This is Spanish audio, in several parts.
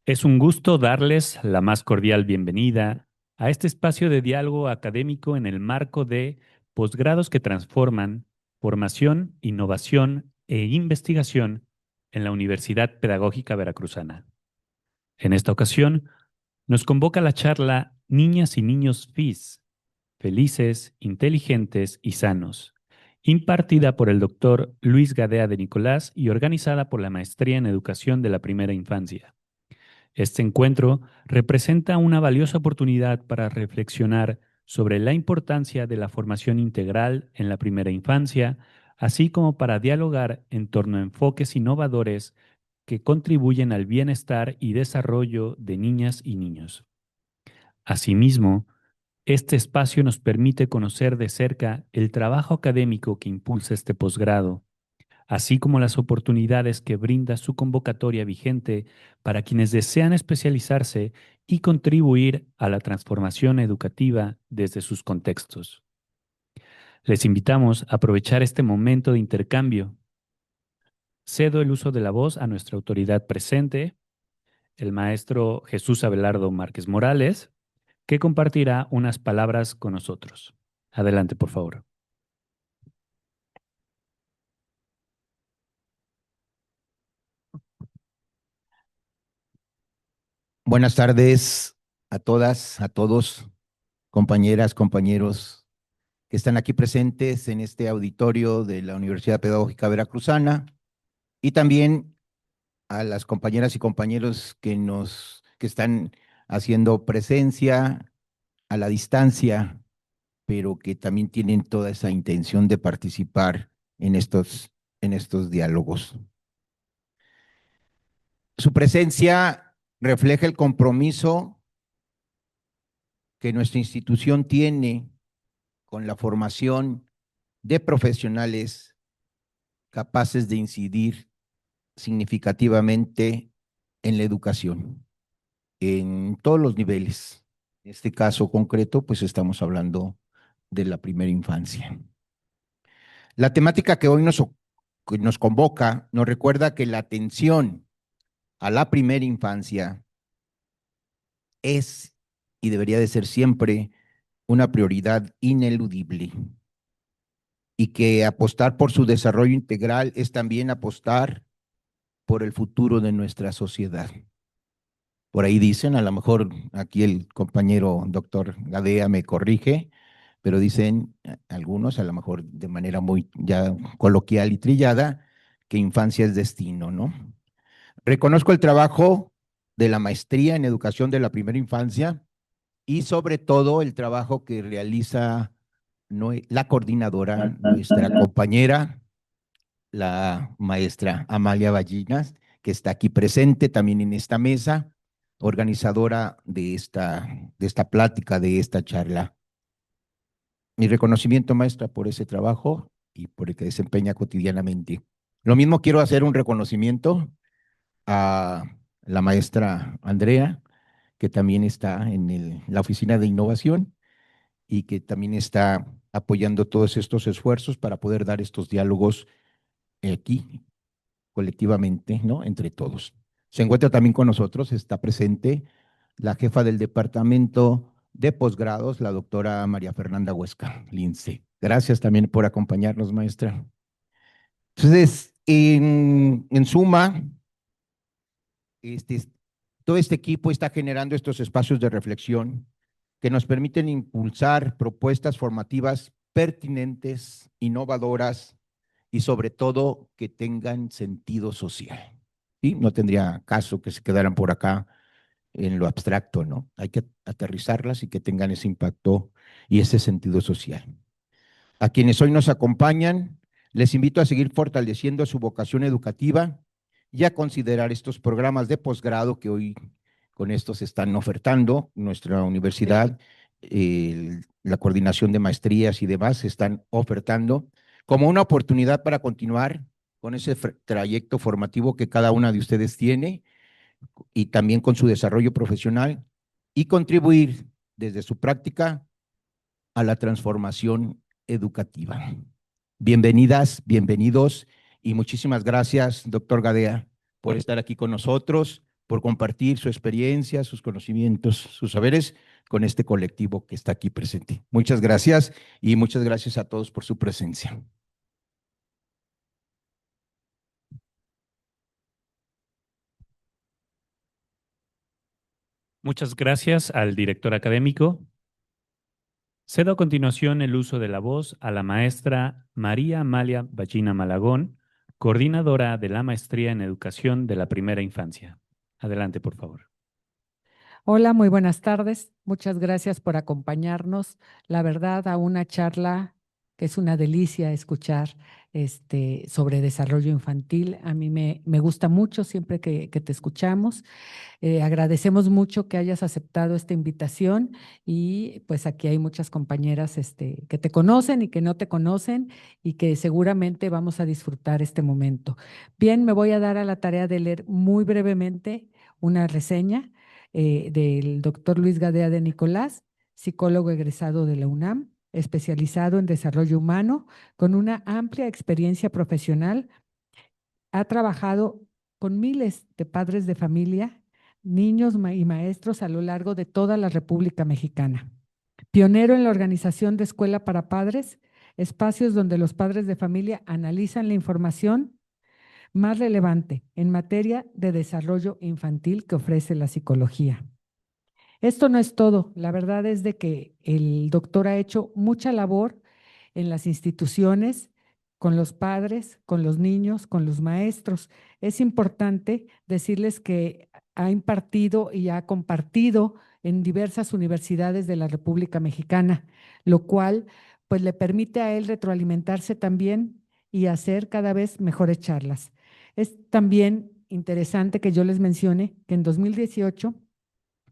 Es un gusto darles la más cordial bienvenida a este espacio de diálogo académico en el marco de posgrados que transforman formación, innovación e investigación en la Universidad Pedagógica Veracruzana. En esta ocasión, nos convoca la charla Niñas y Niños FIS, felices, inteligentes y sanos, impartida por el doctor Luis Gadea de Nicolás y organizada por la Maestría en Educación de la Primera Infancia. Este encuentro representa una valiosa oportunidad para reflexionar sobre la importancia de la formación integral en la primera infancia, así como para dialogar en torno a enfoques innovadores que contribuyen al bienestar y desarrollo de niñas y niños. Asimismo, este espacio nos permite conocer de cerca el trabajo académico que impulsa este posgrado, así como las oportunidades que brinda su convocatoria vigente para quienes desean especializarse y contribuir a la transformación educativa desde sus contextos. Les invitamos a aprovechar este momento de intercambio. Cedo el uso de la voz a nuestra autoridad presente, el maestro Jesús Abelardo Márquez Morales, que compartirá unas palabras con nosotros. Adelante, por favor. Buenas tardes a todas, a todos, compañeras, compañeros que están aquí presentes en este auditorio de la Universidad Pedagógica Veracruzana y también a las compañeras y compañeros que están haciendo presencia a la distancia, pero que también tienen toda esa intención de participar en estos diálogos. Su presencia refleja el compromiso que nuestra institución tiene con la formación de profesionales capaces de incidir significativamente en la educación, en todos los niveles. En este caso concreto, pues estamos hablando de la primera infancia. La temática que nos convoca nos recuerda que la atención a la primera infancia es y debería de ser siempre una prioridad ineludible y que apostar por su desarrollo integral es también apostar por el futuro de nuestra sociedad. Por ahí dicen, a lo mejor aquí el compañero doctor Gadea me corrige, pero dicen algunos, a lo mejor de manera muy ya coloquial y trillada, que infancia es destino, ¿no? Reconozco el trabajo de la maestría en educación de la primera infancia y sobre todo el trabajo que realiza la coordinadora, nuestra compañera, la maestra Amalia Ballinas, que está aquí presente también en esta mesa, organizadora de esta plática, de esta charla. Mi reconocimiento, maestra, por ese trabajo y por el que desempeña cotidianamente. Lo mismo quiero hacer un reconocimiento a la maestra Andrea, que también está en la oficina de innovación y que también está apoyando todos estos esfuerzos para poder dar estos diálogos aquí colectivamente, ¿no? Entre todos. Se encuentra también con nosotros, está presente la jefa del departamento de posgrados, la doctora María Fernanda Huesca Lince. Gracias también por acompañarnos, maestra. Entonces, en suma, este, todo este equipo está generando estos espacios de reflexión que nos permiten impulsar propuestas formativas pertinentes, innovadoras y sobre todo que tengan sentido social. ¿Sí? No tendría caso que se quedaran por acá en lo abstracto, ¿no? Hay que aterrizarlas y que tengan ese impacto y ese sentido social. A quienes hoy nos acompañan, les invito a seguir fortaleciendo su vocación educativa y a considerar estos programas de posgrado que hoy con estos están ofertando nuestra universidad, la coordinación de maestrías y demás están ofertando como una oportunidad para continuar con ese trayecto formativo que cada una de ustedes tiene y también con su desarrollo profesional y contribuir desde su práctica a la transformación educativa. Bienvenidas, bienvenidos y muchísimas gracias, doctor Gadea, por estar aquí con nosotros, por compartir su experiencia, sus conocimientos, sus saberes con este colectivo que está aquí presente. Muchas gracias y muchas gracias a todos por su presencia. Muchas gracias al director académico. Cedo a continuación el uso de la voz a la maestra María Amalia Ballina Malagón, coordinadora de la Maestría en Educación de la Primera Infancia. Adelante, por favor. Hola, muy buenas tardes. Muchas gracias por acompañarnos. La verdad, a una charla que es una delicia escuchar sobre desarrollo infantil. A mí me gusta mucho siempre que te escuchamos. Agradecemos mucho que hayas aceptado esta invitación y pues aquí hay muchas compañeras que te conocen y que no te conocen y que seguramente vamos a disfrutar este momento. Bien, me voy a dar a la tarea de leer muy brevemente una reseña del doctor Luis Gadea de Nicolás, psicólogo egresado de la UNAM, especializado en desarrollo humano, con una amplia experiencia profesional. Ha trabajado con miles de padres de familia, niños y maestros a lo largo de toda la República Mexicana. Pionero en la organización de escuela para padres, espacios donde los padres de familia analizan la información más relevante en materia de desarrollo infantil que ofrece la psicología. Esto no es todo. La verdad es de que el doctor ha hecho mucha labor en las instituciones, con los padres, con los niños, con los maestros. Es importante decirles que ha impartido y ha compartido en diversas universidades de la República Mexicana, lo cual pues le permite a él retroalimentarse también y hacer cada vez mejores charlas. Es también interesante que yo les mencione que en 2018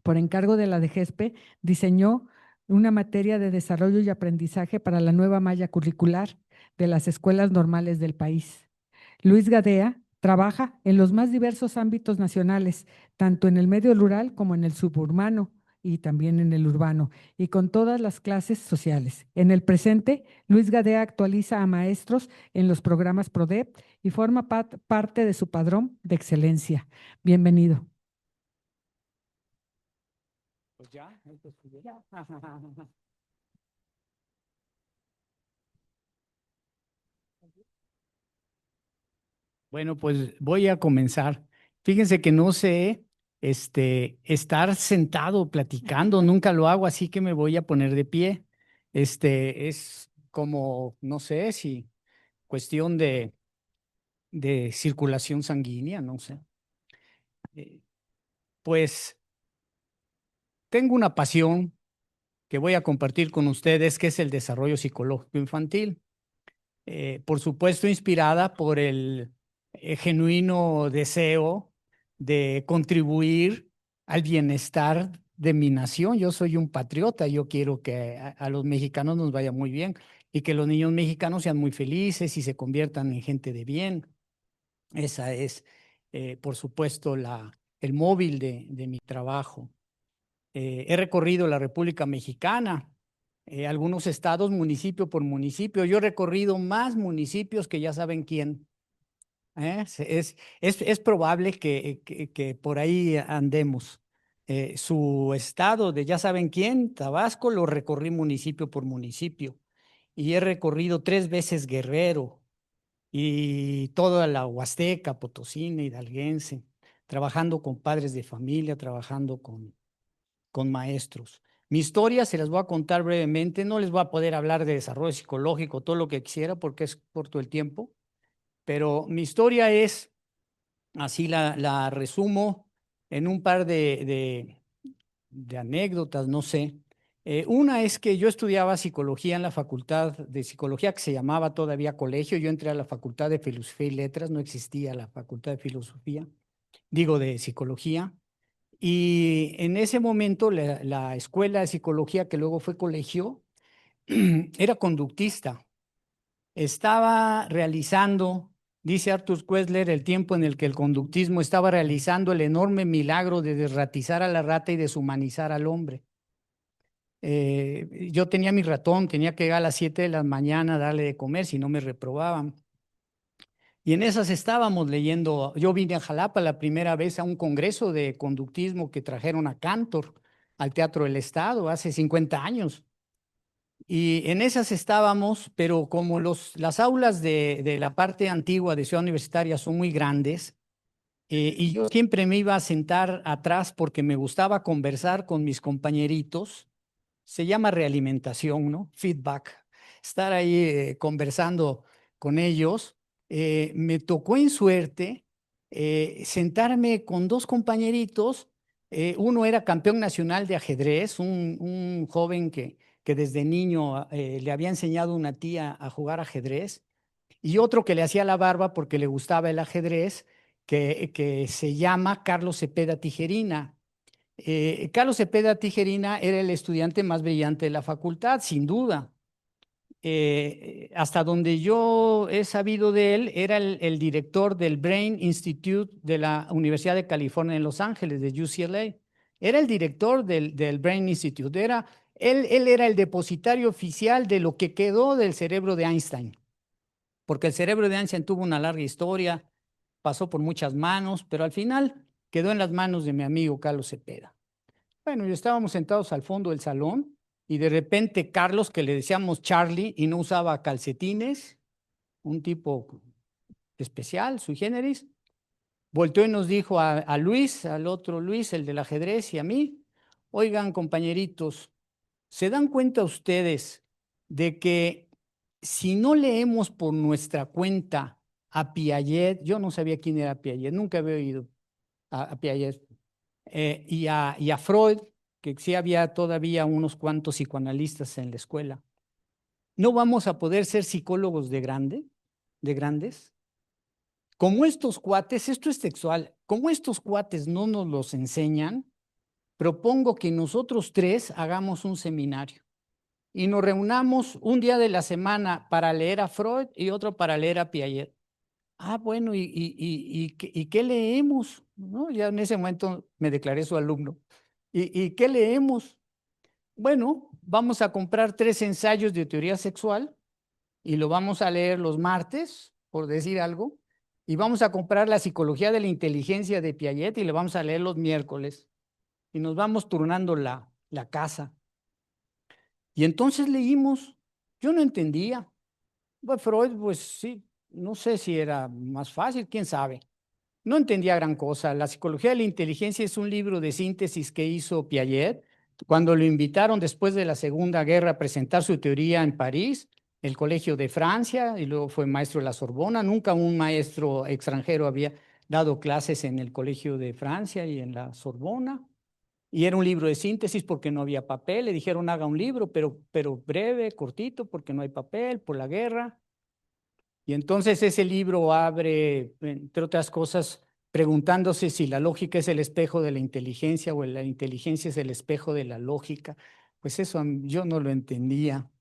por encargo de la DGESPE, diseñó una materia de desarrollo y aprendizaje para la nueva malla curricular de las escuelas normales del país. Luis Gadea trabaja en los más diversos ámbitos nacionales, tanto en el medio rural como en el suburbano y también en el urbano, y con todas las clases sociales. En el presente, Luis Gadea actualiza a maestros en los programas PRODEP y forma parte de su padrón de excelencia. Bienvenido. Pues ya, ya. Bueno, pues voy a comenzar. Fíjense que no sé, estar sentado platicando, nunca lo hago, así que me voy a poner de pie. Es como, no sé si cuestión de circulación sanguínea, no sé. Eh, pues tengo una pasión que voy a compartir con ustedes, que es el desarrollo psicológico infantil. Por supuesto, inspirada por el genuino deseo de contribuir al bienestar de mi nación. Yo soy un patriota, yo quiero que a los mexicanos nos vaya muy bien y que los niños mexicanos sean muy felices y se conviertan en gente de bien. Esa es, por supuesto, el móvil de mi trabajo. He recorrido la República Mexicana, algunos estados, municipio por municipio. Yo he recorrido más municipios que ya saben quién. Es probable que por ahí andemos. Su estado de ya saben quién, Tabasco, lo recorrí municipio por municipio. Y he recorrido 3 veces Guerrero y toda la Huasteca, Potosina, Hidalguense, trabajando con padres de familia, trabajando con maestros. Mi historia se las voy a contar brevemente, no les voy a poder hablar de desarrollo psicológico, todo lo que quisiera porque es corto el tiempo, pero mi historia es, así la resumo en un par de anécdotas, no sé. Una es que yo estudiaba psicología en la facultad de psicología que se llamaba todavía colegio, yo entré a la facultad de filosofía y letras, no existía la facultad de filosofía, digo de psicología. Y en ese momento la escuela de psicología, que luego fue colegio, era conductista. Estaba realizando, dice Arthur Koestler, el tiempo en el que el conductismo estaba realizando el enorme milagro de desratizar a la rata y deshumanizar al hombre. Yo tenía mi ratón, tenía que llegar a las 7 de la mañana a darle de comer, si no me reprobaban. Y en esas estábamos leyendo. Yo vine a Jalapa la primera vez a un congreso de conductismo que trajeron a Cantor al Teatro del Estado hace 50 años. Y en esas estábamos, pero como las aulas de la parte antigua de Ciudad Universitaria son muy grandes, y yo siempre me iba a sentar atrás porque me gustaba conversar con mis compañeritos. Se llama realimentación, ¿no? Feedback. Estar ahí conversando con ellos. Me tocó en suerte sentarme con dos compañeritos. Uno era campeón nacional de ajedrez, un joven que desde niño le había enseñado una tía a jugar ajedrez, y otro que le hacía la barba porque le gustaba el ajedrez, que se llama Carlos Cepeda Tijerina. Carlos Cepeda Tijerina era el estudiante más brillante de la facultad, sin duda. Hasta donde yo he sabido de él, era el director del Brain Institute de la Universidad de California en Los Ángeles, de UCLA. Era el director del Brain Institute. Él era el depositario oficial de lo que quedó del cerebro de Einstein, porque el cerebro de Einstein tuvo una larga historia, pasó por muchas manos, pero al final quedó en las manos de mi amigo Carlos Cepeda. Bueno, y estábamos sentados al fondo del salón y de repente Carlos, que le decíamos Charlie y no usaba calcetines, un tipo especial, sui generis, volteó y nos dijo a Luis, al otro Luis, el del ajedrez, y a mí: oigan, compañeritos, ¿se dan cuenta ustedes de que si no leemos por nuestra cuenta a Piaget? Yo no sabía quién era Piaget, nunca había oído a Piaget. Y a Freud, que sí había todavía unos cuantos psicoanalistas en la escuela. ¿No vamos a poder ser psicólogos de grandes? Como estos cuates, esto es textual, como estos cuates no nos los enseñan, propongo que nosotros tres hagamos un seminario y nos reunamos un día de la semana para leer a Freud y otro para leer a Piaget. Ah, bueno, ¿y qué leemos? ¿No? Ya en ese momento me declaré su alumno. ¿Y qué leemos? Bueno, vamos a comprar 3 ensayos de teoría sexual y lo vamos a leer los martes, por decir algo, y vamos a comprar la psicología de la inteligencia de Piaget y lo vamos a leer los miércoles, y nos vamos turnando la casa. Y entonces leímos. Yo no entendía. Bueno, Freud, pues sí, no sé si era más fácil, quién sabe. No entendía gran cosa. La psicología de la inteligencia es un libro de síntesis que hizo Piaget cuando lo invitaron después de la Segunda Guerra a presentar su teoría en París, el Colegio de Francia, y luego fue maestro de la Sorbona. Nunca un maestro extranjero había dado clases en el Colegio de Francia y en la Sorbona. Y era un libro de síntesis porque no había papel. Le dijeron: haga un libro, pero breve, cortito, porque no hay papel por la guerra. Y entonces ese libro abre, entre otras cosas, preguntándose si la lógica es el espejo de la inteligencia o la inteligencia es el espejo de la lógica. Pues eso yo no lo entendía.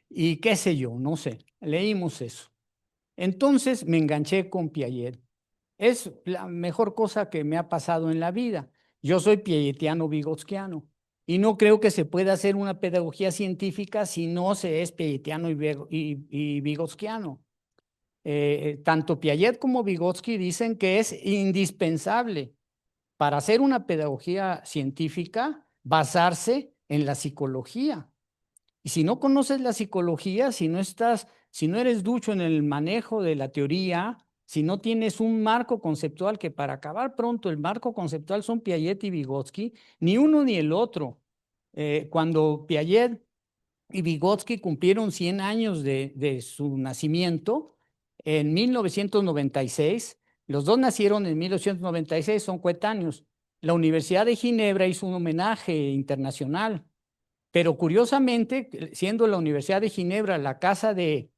Y qué sé yo, no sé, leímos eso. Entonces me enganché con Piaget. Es la mejor cosa que me ha pasado en la vida. Yo soy piagetiano vigotskiano y no creo que se pueda hacer una pedagogía científica si no se es piagetiano y vigotskiano. Tanto Piaget como Vygotsky dicen que es indispensable para hacer una pedagogía científica basarse en la psicología. Y si no conoces la psicología, si no eres ducho en el manejo de la teoría, si no tienes un marco conceptual, que para acabar pronto el marco conceptual son Piaget y Vygotsky, ni uno ni el otro. Cuando Piaget y Vygotsky cumplieron 100 años de su nacimiento en 1996. Los dos nacieron en 1996, son coetáneos. La Universidad de Ginebra hizo un homenaje internacional, pero curiosamente, siendo la Universidad de Ginebra la casa de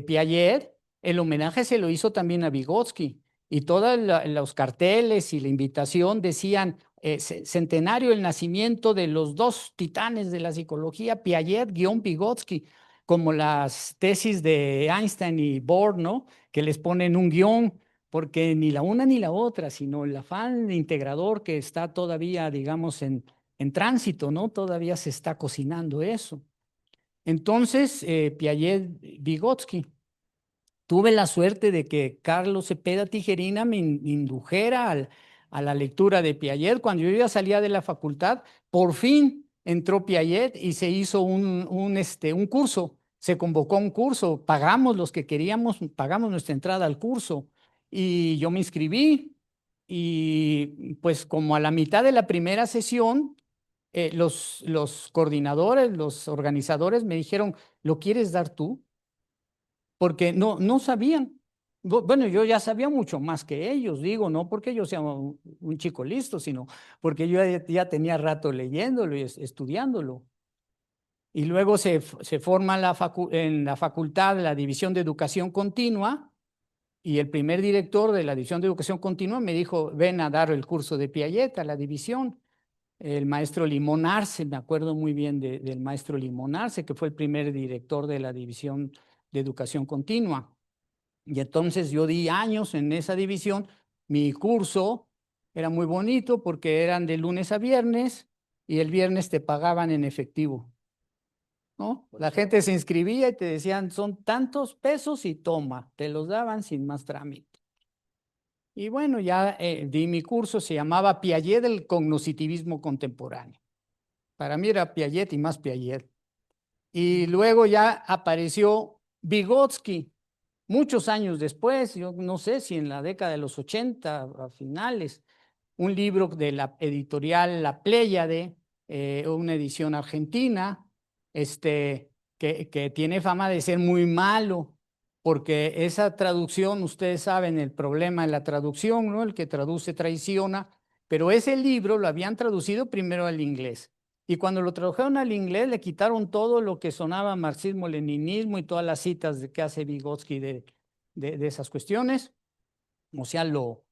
Piaget, el homenaje se lo hizo también a Vygotsky. Y todos los carteles y la invitación decían: centenario del nacimiento de los dos titanes de la psicología, Piaget-Vygotsky, como las tesis de Einstein y Bohr, ¿no? Que les ponen un guión, porque ni la una ni la otra, sino el afán integrador que está todavía, digamos, en tránsito, ¿no? Todavía se está cocinando eso. Entonces, Piaget-Vygotsky. tuve la suerte de que Carlos Cepeda Tijerina me indujera a la lectura de Piaget. Cuando yo ya salía de la facultad, por fin entró Piaget y se hizo un curso, se convocó a un curso, pagamos los que queríamos, pagamos nuestra entrada al curso y yo me inscribí y pues como a la mitad de la primera sesión, los coordinadores, los organizadores me dijeron, ¿lo quieres dar tú? Porque no sabían. Bueno, yo ya sabía mucho más que ellos, digo, no porque yo sea un chico listo, sino porque yo ya tenía rato leyéndolo y estudiándolo. Y luego se forma en la facultad la División de Educación Continua y el primer director de la División de Educación Continua me dijo, ven a dar el curso de Piaget a la división. El maestro Limón Arce, me acuerdo muy bien del maestro Limón Arce, que fue el primer director de la División de Educación Continua. Y entonces yo di años en esa división. Mi curso era muy bonito porque eran de lunes a viernes y el viernes te pagaban en efectivo, ¿no? La gente se inscribía y te decían, son tantos pesos y toma, te los daban sin más trámite. Y bueno, ya di mi curso, se llamaba Piaget del cognoscitivismo contemporáneo. Para mí era Piaget y más Piaget. Y luego ya apareció Vygotsky, muchos años después, yo no sé si en la década de los 80, a finales, un libro de la editorial La Pléyade, una edición argentina, que tiene fama de ser muy malo, porque esa traducción, ustedes saben el problema de la traducción, ¿no? El que traduce traiciona, pero ese libro lo habían traducido primero al inglés. Y cuando lo tradujeron al inglés, le quitaron todo lo que sonaba marxismo-leninismo y todas las citas que hace Vygotsky de esas cuestiones. O sea, lo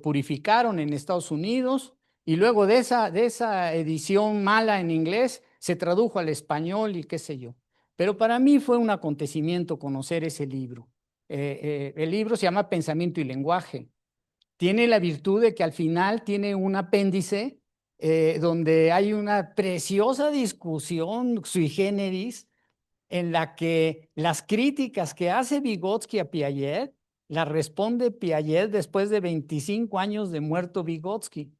purificaron en Estados Unidos y luego de esa edición mala en inglés se tradujo al español y qué sé yo. Pero para mí fue un acontecimiento conocer ese libro. El libro se llama Pensamiento y Lenguaje. Tiene la virtud de que al final tiene un apéndice donde hay una preciosa discusión sui generis en la que las críticas que hace Vygotsky a Piaget las responde Piaget después de 25 años de muerto Vygotsky.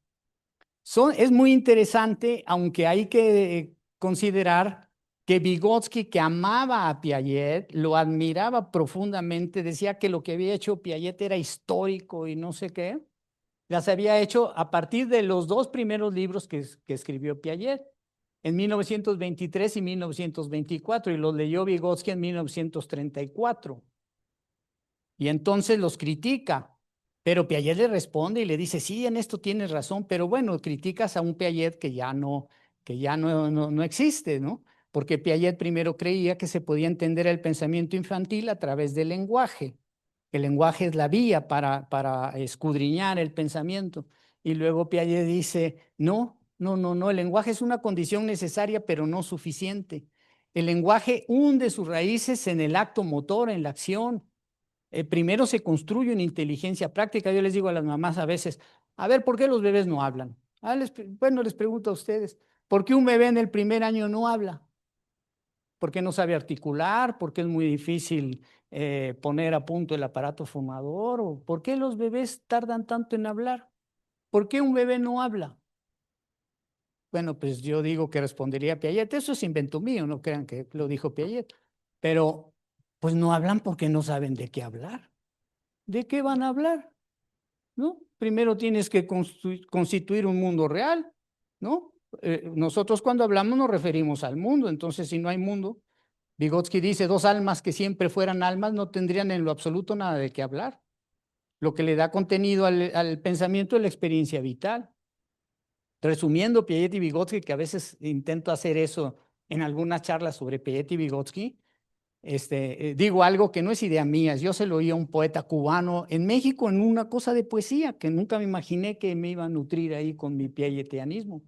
Es muy interesante, aunque hay que considerar que Vygotsky, que amaba a Piaget, lo admiraba profundamente, decía que lo que había hecho Piaget era histórico y no sé qué, las había hecho a partir de los dos primeros libros que escribió Piaget, en 1923 y 1924, y los leyó Vygotsky en 1934. Y entonces los critica, pero Piaget le responde y le dice, sí, en esto tienes razón, pero bueno, criticas a un Piaget que ya no existe, ¿no? Porque Piaget primero creía que se podía entender el pensamiento infantil a través del lenguaje. El lenguaje es la vía para escudriñar el pensamiento. Y luego Piaget dice, no, el lenguaje es una condición necesaria, pero no suficiente. El lenguaje hunde sus raíces en el acto motor, en la acción. Primero se construye una inteligencia práctica. Yo les digo a las mamás a veces, a ver, ¿por qué los bebés no hablan? Bueno, les pregunto a ustedes, ¿por qué un bebé en el primer año no habla? ¿Por qué no sabe articular? ¿Por qué es muy difícil poner a punto el aparato fonador? ¿O por qué los bebés tardan tanto en hablar? ¿Por qué un bebé no habla? Bueno, pues yo digo que respondería Piaget. Eso es invento mío, no crean que lo dijo Piaget. Pero pues no hablan porque no saben de qué hablar. ¿De qué van a hablar? ¿No? Primero tienes que constituir un mundo real, ¿no? Nosotros cuando hablamos nos referimos al mundo, entonces si no hay mundo, Vygotsky dice, dos almas que siempre fueran almas no tendrían en lo absoluto nada de qué hablar. Lo que le da contenido al pensamiento es la experiencia vital. Resumiendo, Piaget y Vygotsky, que a veces intento hacer eso en algunas charlas sobre Piaget y Vygotsky, digo algo que no es idea mía, yo se lo oí a un poeta cubano en México en una cosa de poesía que nunca me imaginé que me iba a nutrir ahí con mi piagetianismo.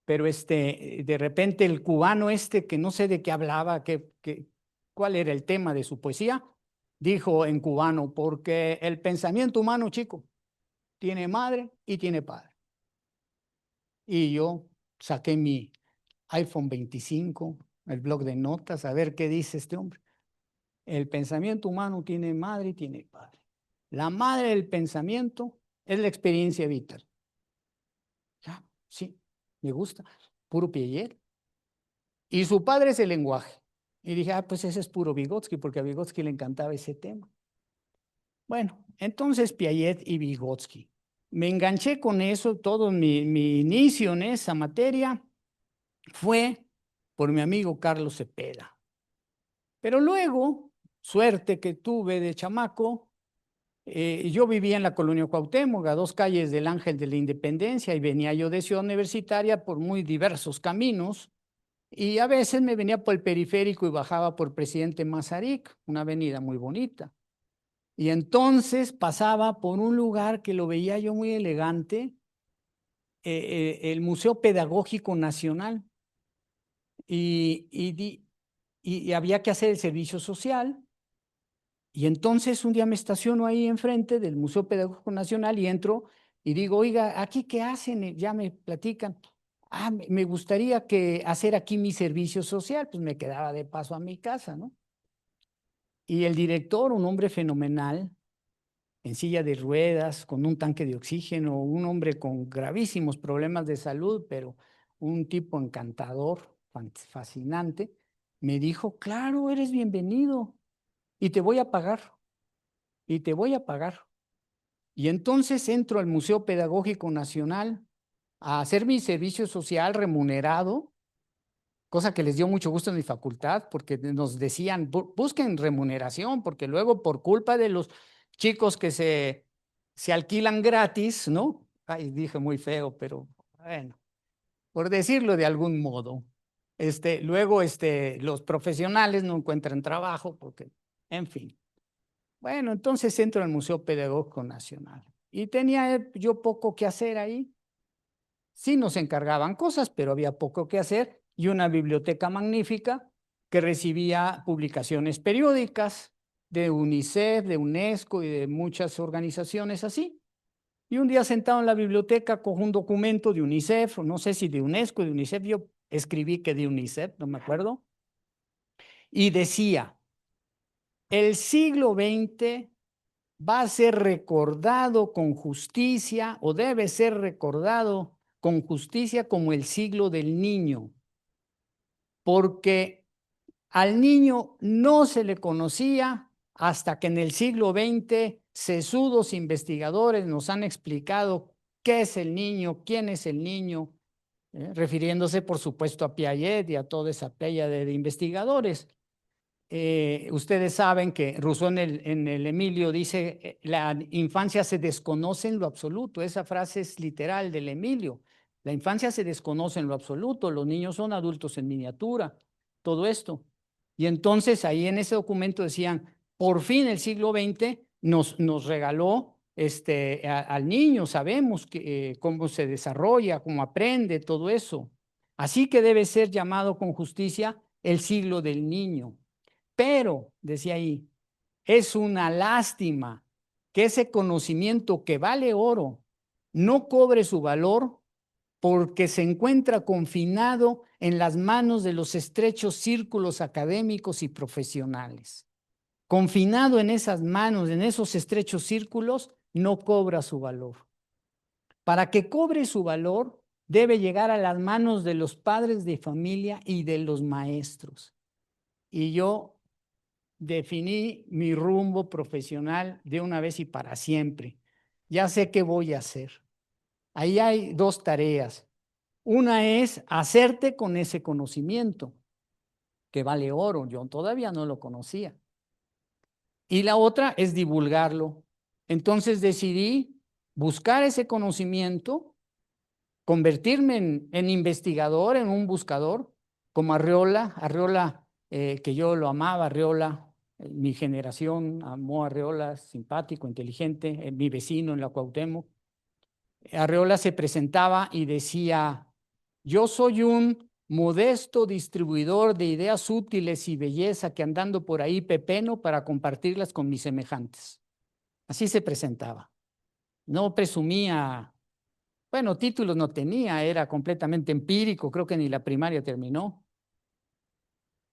Pero de repente el cubano que no sé de qué hablaba, cuál era el tema de su poesía, dijo en cubano, porque el pensamiento humano, chico, tiene madre y tiene padre. Y yo saqué mi iPhone 25, el blog de notas, a ver qué dice este hombre. El pensamiento humano tiene madre y tiene padre. La madre del pensamiento es la experiencia vital. Ya, sí, me gusta. Puro Piaget. Y su padre es el lenguaje. Y dije, pues ese es puro Vygotsky, porque a Vygotsky le encantaba ese tema. Bueno, entonces Piaget y Vygotsky. Me enganché con eso, todo mi inicio en esa materia fue por mi amigo Carlos Cepeda. Pero luego, suerte que tuve de chamaco, yo vivía en la colonia Cuauhtémoc, a 2 calles del Ángel de la Independencia, y venía yo de Ciudad Universitaria por muy diversos caminos, y a veces me venía por el periférico y bajaba por Presidente Mazarik, una avenida muy bonita. Y entonces pasaba por un lugar que lo veía yo muy elegante, el Museo Pedagógico Nacional, y había que hacer el servicio social. Y entonces un día me estaciono ahí enfrente del Museo Pedagógico Nacional y entro y digo, oiga, ¿aquí qué hacen? Y ya me platican. Me gustaría hacer aquí mi servicio social, pues me quedaba de paso a mi casa, ¿no? Y el director, un hombre fenomenal, en silla de ruedas, con un tanque de oxígeno, un hombre con gravísimos problemas de salud, pero un tipo encantador, fascinante, me dijo, claro, eres bienvenido y te voy a pagar, y te voy a pagar. Y entonces entro al Museo Pedagógico Nacional a hacer mi servicio social remunerado, cosa que les dio mucho gusto en mi facultad, porque nos decían, busquen remuneración, porque luego por culpa de los chicos que se alquilan gratis, ¿no? Ay, dije muy feo, pero bueno, por decirlo de algún modo. Luego los profesionales no encuentran trabajo, porque, en fin. Bueno, entonces entro al Museo Pedagógico Nacional y tenía yo poco que hacer ahí. Sí nos encargaban cosas, pero había poco que hacer y una biblioteca magnífica que recibía publicaciones periódicas de UNICEF, de UNESCO y de muchas organizaciones así. Y un día sentado en la biblioteca cojo un documento de UNICEF, no sé si de UNESCO, de UNICEF, yo escribí que de UNICEF, no me acuerdo, y decía, el siglo XX va a ser recordado con justicia o debe ser recordado con justicia como el siglo del niño, porque al niño no se le conocía hasta que en el siglo XX sesudos investigadores nos han explicado qué es el niño, quién es el niño, refiriéndose por supuesto a Piaget y a toda esa playa de investigadores. Ustedes saben que Rousseau en el Emilio dice, la infancia se desconoce en lo absoluto. Esa frase es literal del Emilio. La infancia se desconoce en lo absoluto, los niños son adultos en miniatura, todo esto. Y entonces ahí en ese documento decían, por fin el siglo XX nos regaló al niño, sabemos cómo se desarrolla, cómo aprende, todo eso. Así que debe ser llamado con justicia el siglo del niño. Pero, decía ahí, es una lástima que ese conocimiento que vale oro no cobre su valor porque se encuentra confinado en las manos de los estrechos círculos académicos y profesionales. Confinado en esas manos, en esos estrechos círculos, no cobra su valor. Para que cobre su valor, debe llegar a las manos de los padres de familia y de los maestros. Y yo definí mi rumbo profesional de una vez y para siempre. Ya sé qué voy a hacer. Ahí hay 2 tareas. Una es hacerte con ese conocimiento, que vale oro. Yo todavía no lo conocía. Y la otra es divulgarlo. Entonces decidí buscar ese conocimiento, convertirme en investigador, en un buscador, como Arreola, que yo lo amaba, Arreola. Mi generación amó a Arreola, simpático, inteligente, mi vecino en la Cuauhtémoc. Arreola se presentaba y decía, yo soy un modesto distribuidor de ideas útiles y belleza que andando por ahí pepeno para compartirlas con mis semejantes. Así se presentaba. No presumía, bueno, títulos no tenía, era completamente empírico, creo que ni la primaria terminó.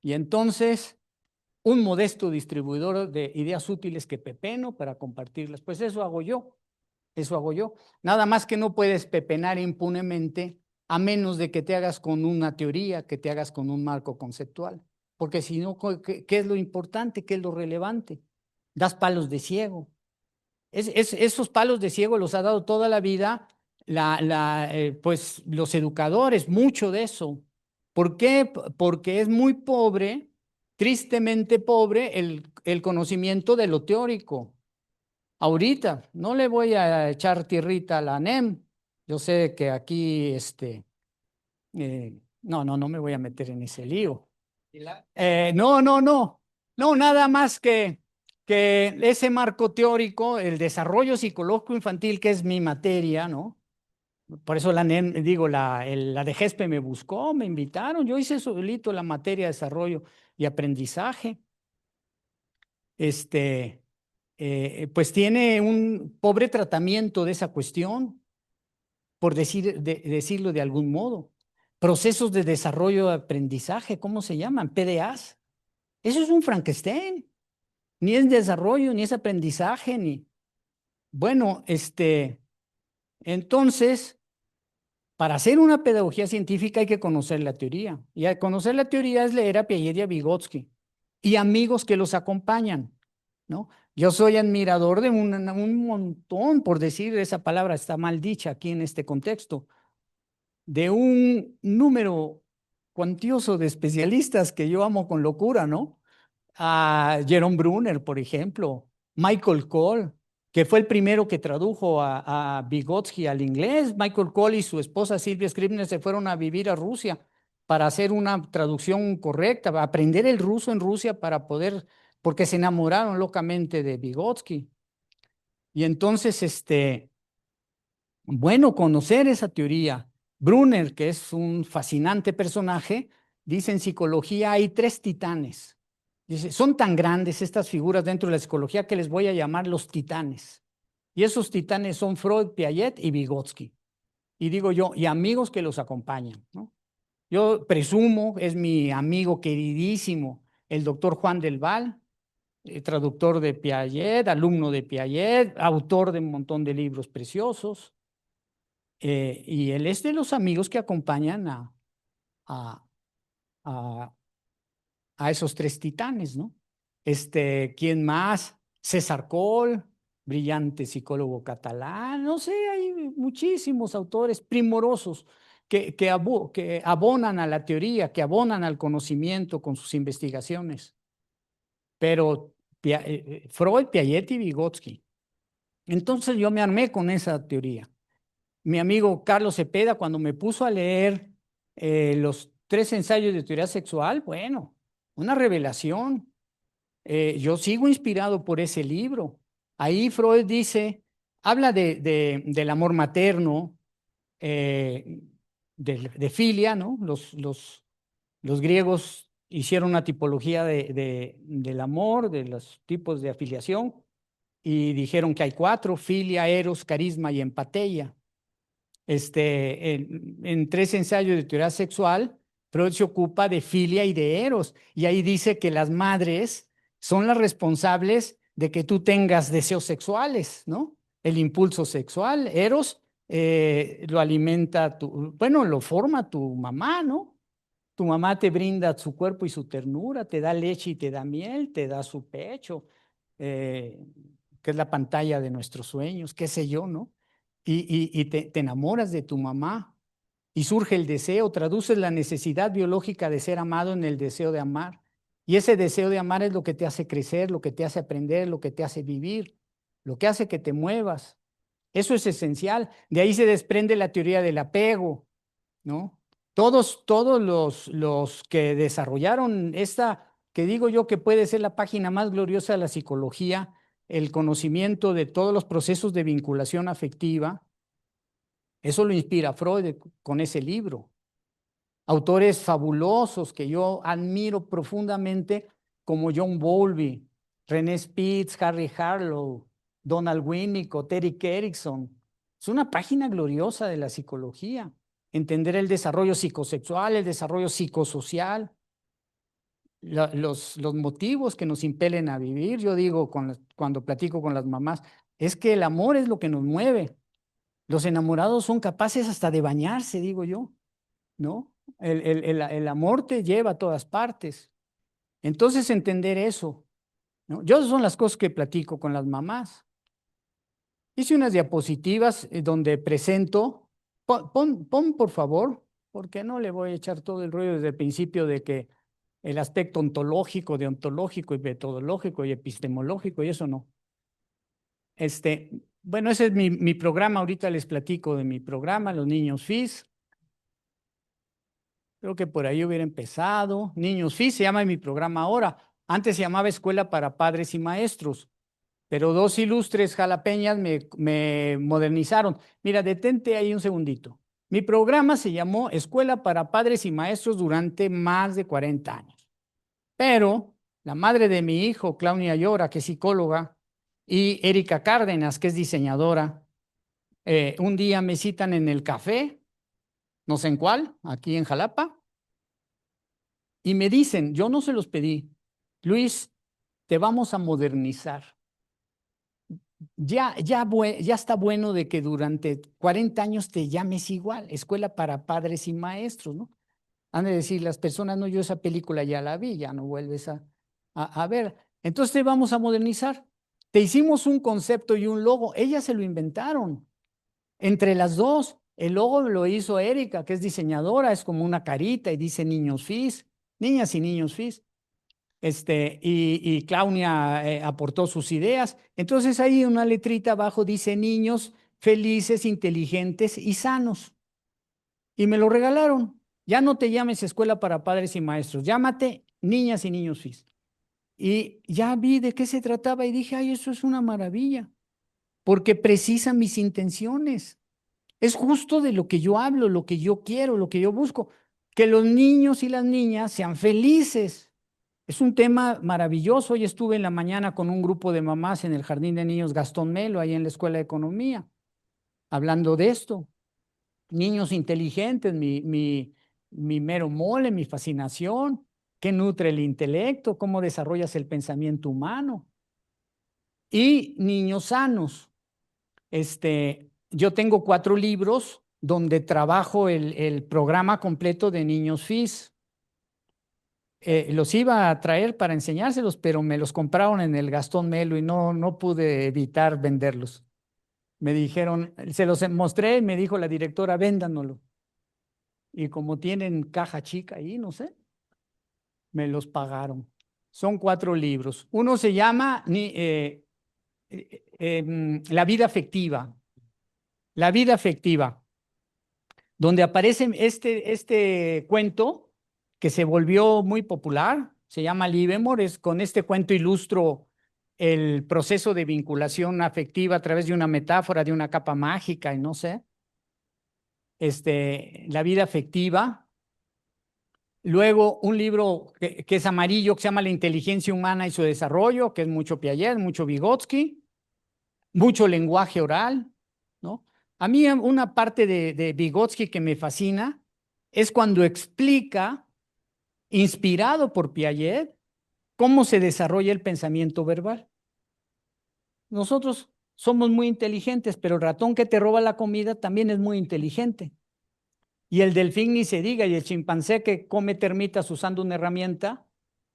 Y entonces un modesto distribuidor de ideas útiles que pepeno para compartirlas. Pues eso hago yo. Eso hago yo. Nada más que no puedes pepenar impunemente a menos de que te hagas con una teoría, que te hagas con un marco conceptual. Porque si no, ¿qué es lo importante? ¿Qué es lo relevante? Das palos de ciego. Esos palos de ciego los ha dado toda la vida pues los educadores, mucho de eso. ¿Por qué? Porque es muy pobre, tristemente pobre, el conocimiento de lo teórico. Ahorita, no le voy a echar tierrita a la NEM. Yo sé que aquí, no me voy a meter en ese lío. No, nada más que ese marco teórico, el desarrollo psicológico infantil, que es mi materia, ¿no? Por eso la NEM, digo, la de GESPE me buscó, me invitaron, yo hice solito la materia de desarrollo y aprendizaje. Pues tiene un pobre tratamiento de esa cuestión, por decirlo de algún modo. Procesos de desarrollo de aprendizaje, ¿cómo se llaman? PDAs. Eso es un Frankenstein. Ni es desarrollo, ni es aprendizaje, ni... Bueno, entonces, para hacer una pedagogía científica hay que conocer la teoría. Y al conocer la teoría es leer a Piaget y a Vygotsky y amigos que los acompañan, ¿no? Yo soy admirador de un montón, por decir esa palabra, está mal dicha aquí en este contexto, de un número cuantioso de especialistas que yo amo con locura, ¿no? A Jerome Brunner, por ejemplo, Michael Cole, que fue el primero que tradujo a Vygotsky al inglés. Michael Cole y su esposa Sylvia Scribner se fueron a vivir a Rusia para hacer una traducción correcta, aprender el ruso en Rusia para poder, porque se enamoraron locamente de Vygotsky. Y entonces, bueno, conocer esa teoría. Brunner, que es un fascinante personaje, dice en psicología hay 3 titanes. Dice, son tan grandes estas figuras dentro de la psicología que les voy a llamar los titanes. Y esos titanes son Freud, Piaget y Vygotsky. Y digo yo, y amigos que los acompañan, ¿no? Yo presumo, es mi amigo queridísimo, el doctor Juan del Val, traductor de Piaget, alumno de Piaget, autor de un montón de libros preciosos. Y él es de los amigos que acompañan a, a, a esos 3 titanes, ¿no? ¿Quién más? César Coll, brillante psicólogo catalán, no sé, hay muchísimos autores primorosos que abonan a la teoría, que abonan al conocimiento con sus investigaciones. Pero Freud, Piaget y Vygotsky. Entonces yo me armé con esa teoría. Mi amigo Carlos Cepeda, cuando me puso a leer los 3 ensayos de teoría sexual, bueno, una revelación. Yo sigo inspirado por ese libro. Ahí Freud dice, habla del amor materno, de filia, ¿no? Los griegos hicieron una tipología del amor, de los tipos de afiliación, y dijeron que hay 4, filia, eros, carisma y empateia. En 3 ensayos de teoría sexual, Freud se ocupa de filia y de eros, y ahí dice que las madres son las responsables de que tú tengas deseos sexuales, ¿no? El impulso sexual, eros, lo alimenta lo forma tu mamá, ¿no? Tu mamá te brinda su cuerpo y su ternura, te da leche y te da miel, te da su pecho, que es la pantalla de nuestros sueños, qué sé yo, ¿no? Y te enamoras de tu mamá y surge el deseo, traduces la necesidad biológica de ser amado en el deseo de amar. Y ese deseo de amar es lo que te hace crecer, lo que te hace aprender, lo que te hace vivir, lo que hace que te muevas. Eso es esencial. De ahí se desprende la teoría del apego, ¿no? Todos los que desarrollaron esta, que digo yo que puede ser la página más gloriosa de la psicología, el conocimiento de todos los procesos de vinculación afectiva, eso lo inspira Freud con ese libro. Autores fabulosos que yo admiro profundamente, como John Bowlby, René Spitz, Harry Harlow, Donald Winnicott, Erik Erikson. Es una página gloriosa de la psicología. Entender el desarrollo psicosexual, el desarrollo psicosocial, los motivos que nos impelen a vivir. Yo digo cuando platico con las mamás, es que el amor es lo que nos mueve. Los enamorados son capaces hasta de bañarse, digo yo, ¿no? El amor te lleva a todas partes. Entonces, entender eso, ¿no? Yo son las cosas que platico con las mamás. Hice unas diapositivas donde presento, pon por favor, porque no le voy a echar todo el rollo desde el principio de que el aspecto ontológico, deontológico y metodológico y epistemológico y eso no. Bueno, ese es mi programa, ahorita les platico de mi programa, Los Niños FIS. Creo que por ahí hubiera empezado. Niños FIS se llama mi programa ahora. Antes se llamaba Escuela para Padres y Maestros, pero dos ilustres jalapeñas me modernizaron. Mira, detente ahí un segundito. Mi programa se llamó Escuela para Padres y Maestros durante más de 40 años. Pero la madre de mi hijo, Claudia Llora, que es psicóloga, y Erika Cárdenas, que es diseñadora, un día me citan en el café, no sé en cuál, aquí en Jalapa, y me dicen, yo no se los pedí, Luis, te vamos a modernizar. Ya está bueno de que durante 40 años te llames igual, Escuela para Padres y Maestros, ¿no? Han de decir las personas, no, yo esa película ya la vi, ya no vuelves a ver. Entonces te vamos a modernizar. Te hicimos un concepto y un logo, ellas se lo inventaron. Entre las dos, el logo lo hizo Erika, que es diseñadora, es como una carita y dice Niños FIS, niñas y niños FIS. Y Claudia aportó sus ideas. Entonces ahí una letrita abajo dice niños felices, inteligentes y sanos. Y me lo regalaron. Ya no te llames Escuela para Padres y Maestros, llámate Niñas y Niños FIS. Y ya vi de qué se trataba y dije, ay, eso es una maravilla, porque precisa mis intenciones. Es justo de lo que yo hablo, lo que yo quiero, lo que yo busco, que los niños y las niñas sean felices. Es un tema maravilloso. Hoy estuve en la mañana con un grupo de mamás en el Jardín de Niños Gastón Melo, ahí en la Escuela de Economía, hablando de esto. Niños inteligentes, mi mero mole, mi fascinación, qué nutre el intelecto, cómo desarrollas el pensamiento humano. Y niños sanos. Yo tengo 4 libros donde trabajo el programa completo de Niños FIS. Los iba a traer para enseñárselos, pero me los compraron en el Gastón Melo y no pude evitar venderlos. Me dijeron, se los mostré y me dijo la directora, véndanoslo. Y como tienen caja chica ahí, no sé, me los pagaron. Son 4 libros. Uno se llama La vida afectiva. La vida afectiva, donde aparece este cuento que se volvió muy popular, se llama Livermore. Con este cuento ilustro el proceso de vinculación afectiva a través de una metáfora, de una capa mágica y no sé. La vida afectiva. Luego un libro que es amarillo, que se llama La inteligencia humana y su desarrollo, que es mucho Piaget, mucho Vygotsky, mucho lenguaje oral, ¿no? A mí una parte de Vygotsky que me fascina es cuando explica, inspirado por Piaget, cómo se desarrolla el pensamiento verbal. Nosotros somos muy inteligentes, pero el ratón que te roba la comida también es muy inteligente. Y el delfín ni se diga, y el chimpancé que come termitas usando una herramienta,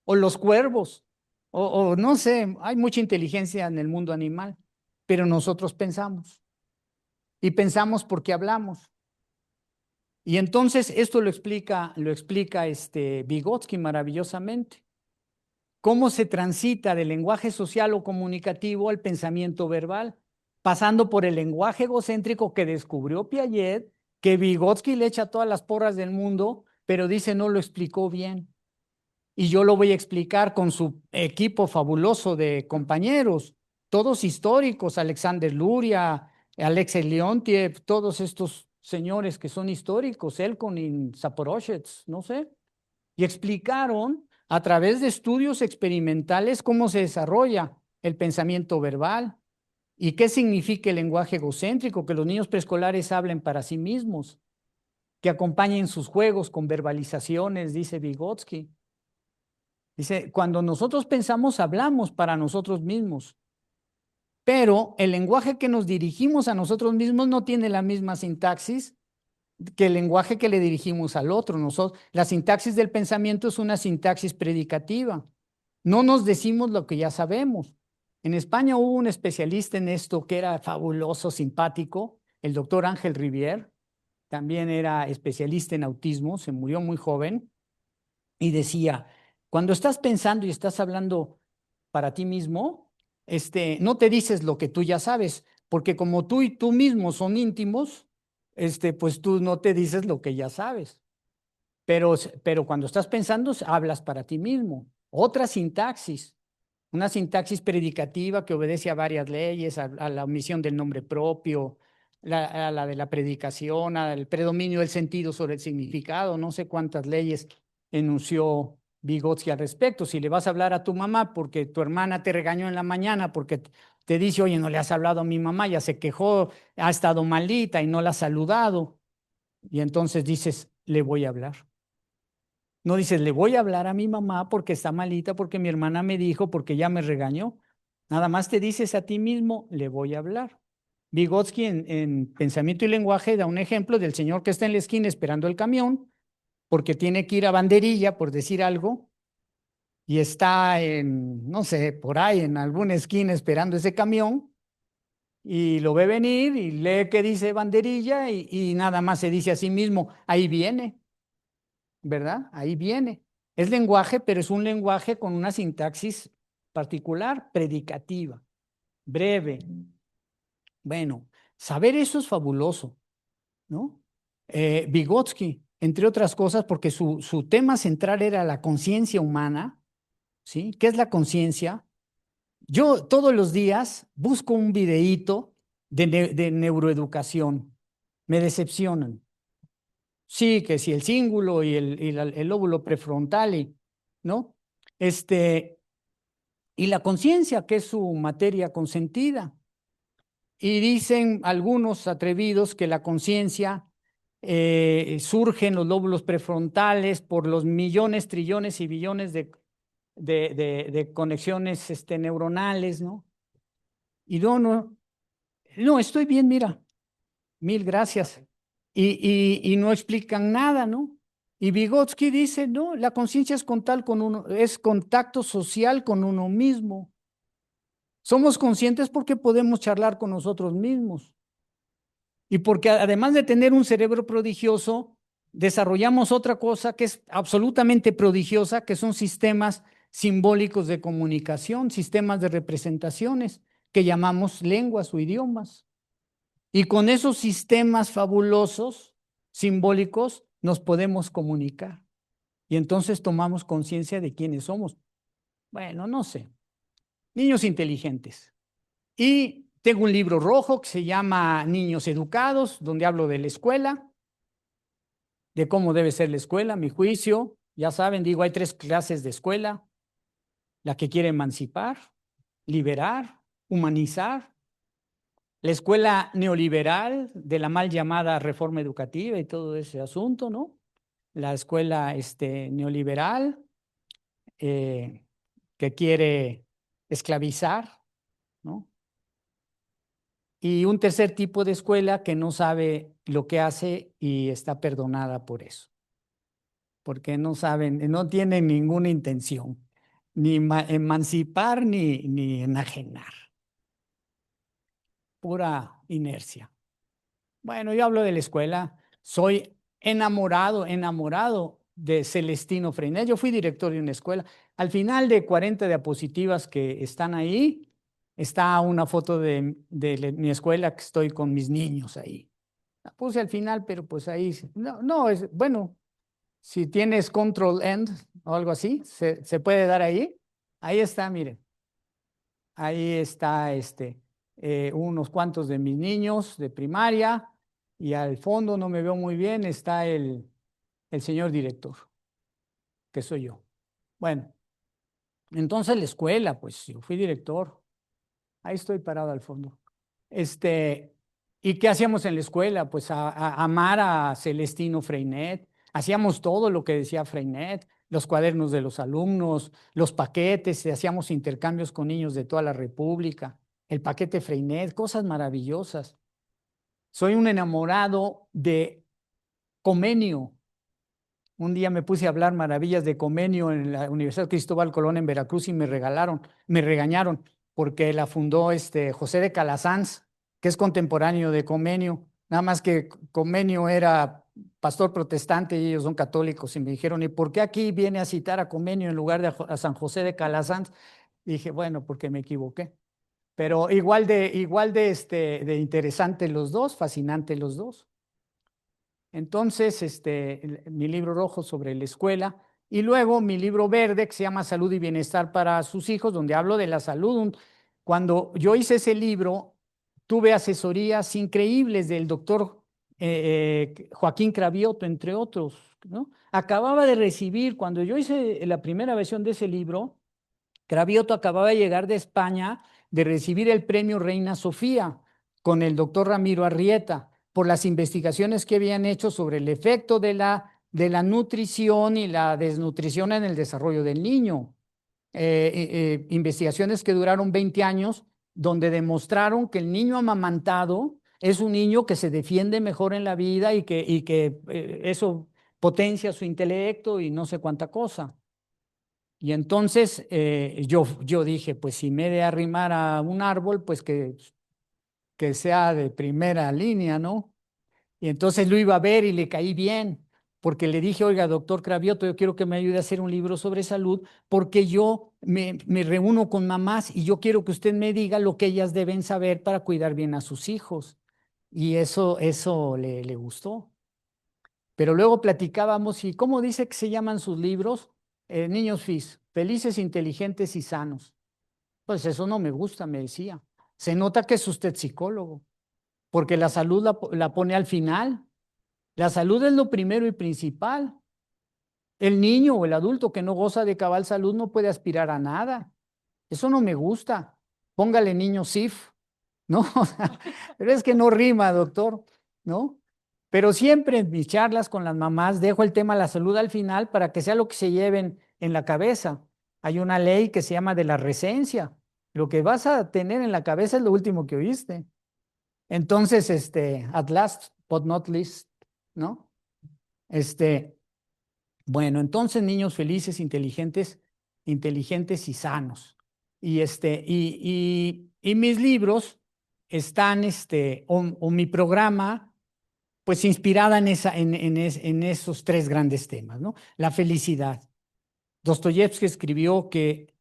o los cuervos, o no sé, hay mucha inteligencia en el mundo animal, pero nosotros pensamos. Y pensamos porque hablamos. Y entonces esto lo explica Vygotsky maravillosamente. Cómo se transita del lenguaje social o comunicativo al pensamiento verbal, pasando por el lenguaje egocéntrico que descubrió Piaget, que Vygotsky le echa todas las porras del mundo, pero dice no lo explicó bien. Y yo lo voy a explicar con su equipo fabuloso de compañeros, todos históricos, Alexander Luria, Alexei Leontiev, todos estos señores que son históricos, Elkonin, Zaporozhets, no sé, y explicaron a través de estudios experimentales cómo se desarrolla el pensamiento verbal y qué significa el lenguaje egocéntrico, que los niños preescolares hablen para sí mismos, que acompañen sus juegos con verbalizaciones, dice Vygotsky. Dice, cuando nosotros pensamos, hablamos para nosotros mismos, pero el lenguaje que nos dirigimos a nosotros mismos no tiene la misma sintaxis que el lenguaje que le dirigimos al otro. La sintaxis del pensamiento es una sintaxis predicativa. No nos decimos lo que ya sabemos. En España hubo un especialista en esto que era fabuloso, simpático, el doctor Ángel Rivière, también era especialista en autismo, se murió muy joven, y decía, cuando estás pensando y estás hablando para ti mismo, no te dices lo que tú ya sabes, porque como tú y tú mismo son íntimos, pues tú no te dices lo que ya sabes. Pero cuando estás pensando, hablas para ti mismo. Otra sintaxis, una sintaxis predicativa que obedece a varias leyes, a la omisión del nombre propio, a la de la predicación, al predominio del sentido sobre el significado, no sé cuántas leyes enunció Vygotsky al respecto. Si le vas a hablar a tu mamá porque tu hermana te regañó en la mañana, porque te dice, oye, no le has hablado a mi mamá, ya se quejó, ha estado malita y no la has saludado, y entonces dices, le voy a hablar. No dices, le voy a hablar a mi mamá porque está malita, porque mi hermana me dijo, porque ya me regañó. Nada más te dices a ti mismo, le voy a hablar. Vygotsky en Pensamiento y Lenguaje da un ejemplo del señor que está en la esquina esperando el camión porque tiene que ir a Banderilla, por decir algo, y está en, no sé, por ahí en alguna esquina esperando ese camión, y lo ve venir y lee que dice Banderilla y nada más se dice a sí mismo, ahí viene. ¿Verdad? Ahí viene. Es lenguaje, pero es un lenguaje con una sintaxis particular, predicativa, breve. Bueno, saber eso es fabuloso, ¿no? Vygotsky, entre otras cosas, porque su tema central era la conciencia humana, ¿sí? ¿Qué es la conciencia? Yo todos los días busco un videíto de neuroeducación. Me decepcionan. Sí, que si el cíngulo y el lóbulo prefrontal, ¿no? Y la conciencia, que es su materia consentida. Y dicen algunos atrevidos que la conciencia surge en los lóbulos prefrontales por los millones, trillones y billones de conexiones neuronales, ¿no? Y no, estoy bien, mira. Mil gracias. Y no explican nada, ¿no? Y Vygotsky dice, no, la conciencia es contacto social con uno mismo. Somos conscientes porque podemos charlar con nosotros mismos. Y porque además de tener un cerebro prodigioso, desarrollamos otra cosa que es absolutamente prodigiosa, que son sistemas simbólicos de comunicación, sistemas de representaciones que llamamos lenguas o idiomas. Y con esos sistemas fabulosos, simbólicos, nos podemos comunicar. Y entonces tomamos conciencia de quiénes somos. Bueno, no sé. Niños inteligentes. Y tengo un libro rojo que se llama Niños Educados, donde hablo de la escuela, de cómo debe ser la escuela, mi juicio. Ya saben, digo, hay 3 clases de escuela. La que quiere emancipar, liberar, humanizar. La escuela neoliberal de la mal llamada reforma educativa y todo ese asunto, ¿no? La escuela neoliberal que quiere esclavizar, ¿no? Y un tercer tipo de escuela que no sabe lo que hace y está perdonada por eso, porque no saben, no tienen ninguna intención, ni emancipar ni enajenar, pura inercia. Bueno, yo hablo de la escuela, soy enamorado de Celestino Freinet. Yo fui director de una escuela. Al final de 40 diapositivas que están ahí, está una foto de mi escuela que estoy con mis niños ahí. La puse al final, pero pues ahí, no, bueno, si tienes control end o algo así, se puede dar ahí. Ahí está, miren. Ahí está unos cuantos de mis niños de primaria y al fondo, no me veo muy bien, está el señor director, que soy yo. Bueno, entonces la escuela, pues yo fui director. Ahí estoy parado al fondo. ¿Y qué hacíamos en la escuela? Pues a amar a Celestino Freinet. Hacíamos todo lo que decía Freinet. los cuadernos de los alumnos, los paquetes, hacíamos intercambios con niños de toda la República, el paquete Freinet, cosas maravillosas. Soy un enamorado de Comenio. Un día me puse a hablar maravillas de Comenio en la Universidad Cristóbal Colón en Veracruz y me regañaron, porque la fundó José de Calasanz, que es contemporáneo de Comenio. Nada más que Comenio era pastor protestante y ellos son católicos. Y me dijeron, ¿y por qué aquí viene a citar a Comenio en lugar de a San José de Calasanz? Y dije, bueno, porque me equivoqué. Pero igual de interesante los dos, fascinante los dos. Entonces, mi libro rojo sobre la escuela y luego mi libro verde que se llama Salud y Bienestar para sus hijos, donde hablo de la salud. Cuando yo hice ese libro, tuve asesorías increíbles del doctor Joaquín Cravioto, entre otros, ¿no? Acababa de recibir, cuando yo hice la primera versión de ese libro, Cravioto acababa de llegar de España de recibir el premio Reina Sofía con el doctor Ramiro Arrieta por las investigaciones que habían hecho sobre el efecto de la nutrición y la desnutrición en el desarrollo del niño. Investigaciones que duraron 20 años, donde demostraron que el niño amamantado es un niño que se defiende mejor en la vida y que eso potencia su intelecto y no sé cuánta cosa. Y entonces yo dije, pues si me he de arrimar a un árbol, pues que sea de primera línea, ¿no? Y entonces lo iba a ver y le caí bien, porque le dije, oiga, doctor Cravioto, yo quiero que me ayude a hacer un libro sobre salud, porque yo me reúno con mamás y yo quiero que usted me diga lo que ellas deben saber para cuidar bien a sus hijos. Y eso le gustó. Pero luego platicábamos y ¿cómo dice que se llaman sus libros? Niños felices, inteligentes y sanos. Pues eso no me gusta, me decía. Se nota que es usted psicólogo, porque la salud la pone al final. La salud es lo primero y principal. El niño o el adulto que no goza de cabal salud no puede aspirar a nada. Eso no me gusta. Póngale niño SIF, ¿no? Pero es que no rima, doctor, ¿no? Pero siempre en mis charlas con las mamás dejo el tema de la salud al final para que sea lo que se lleven en la cabeza. Hay una ley que se llama de la recencia. Lo que vas a tener en la cabeza es lo último que oíste. Entonces, at last but not least, ¿no? Bueno, entonces niños felices, inteligentes y sanos. Y mis libros están, o mi programa, pues inspirada en esos tres grandes temas, ¿no? La felicidad. Dostoyevsky escribió que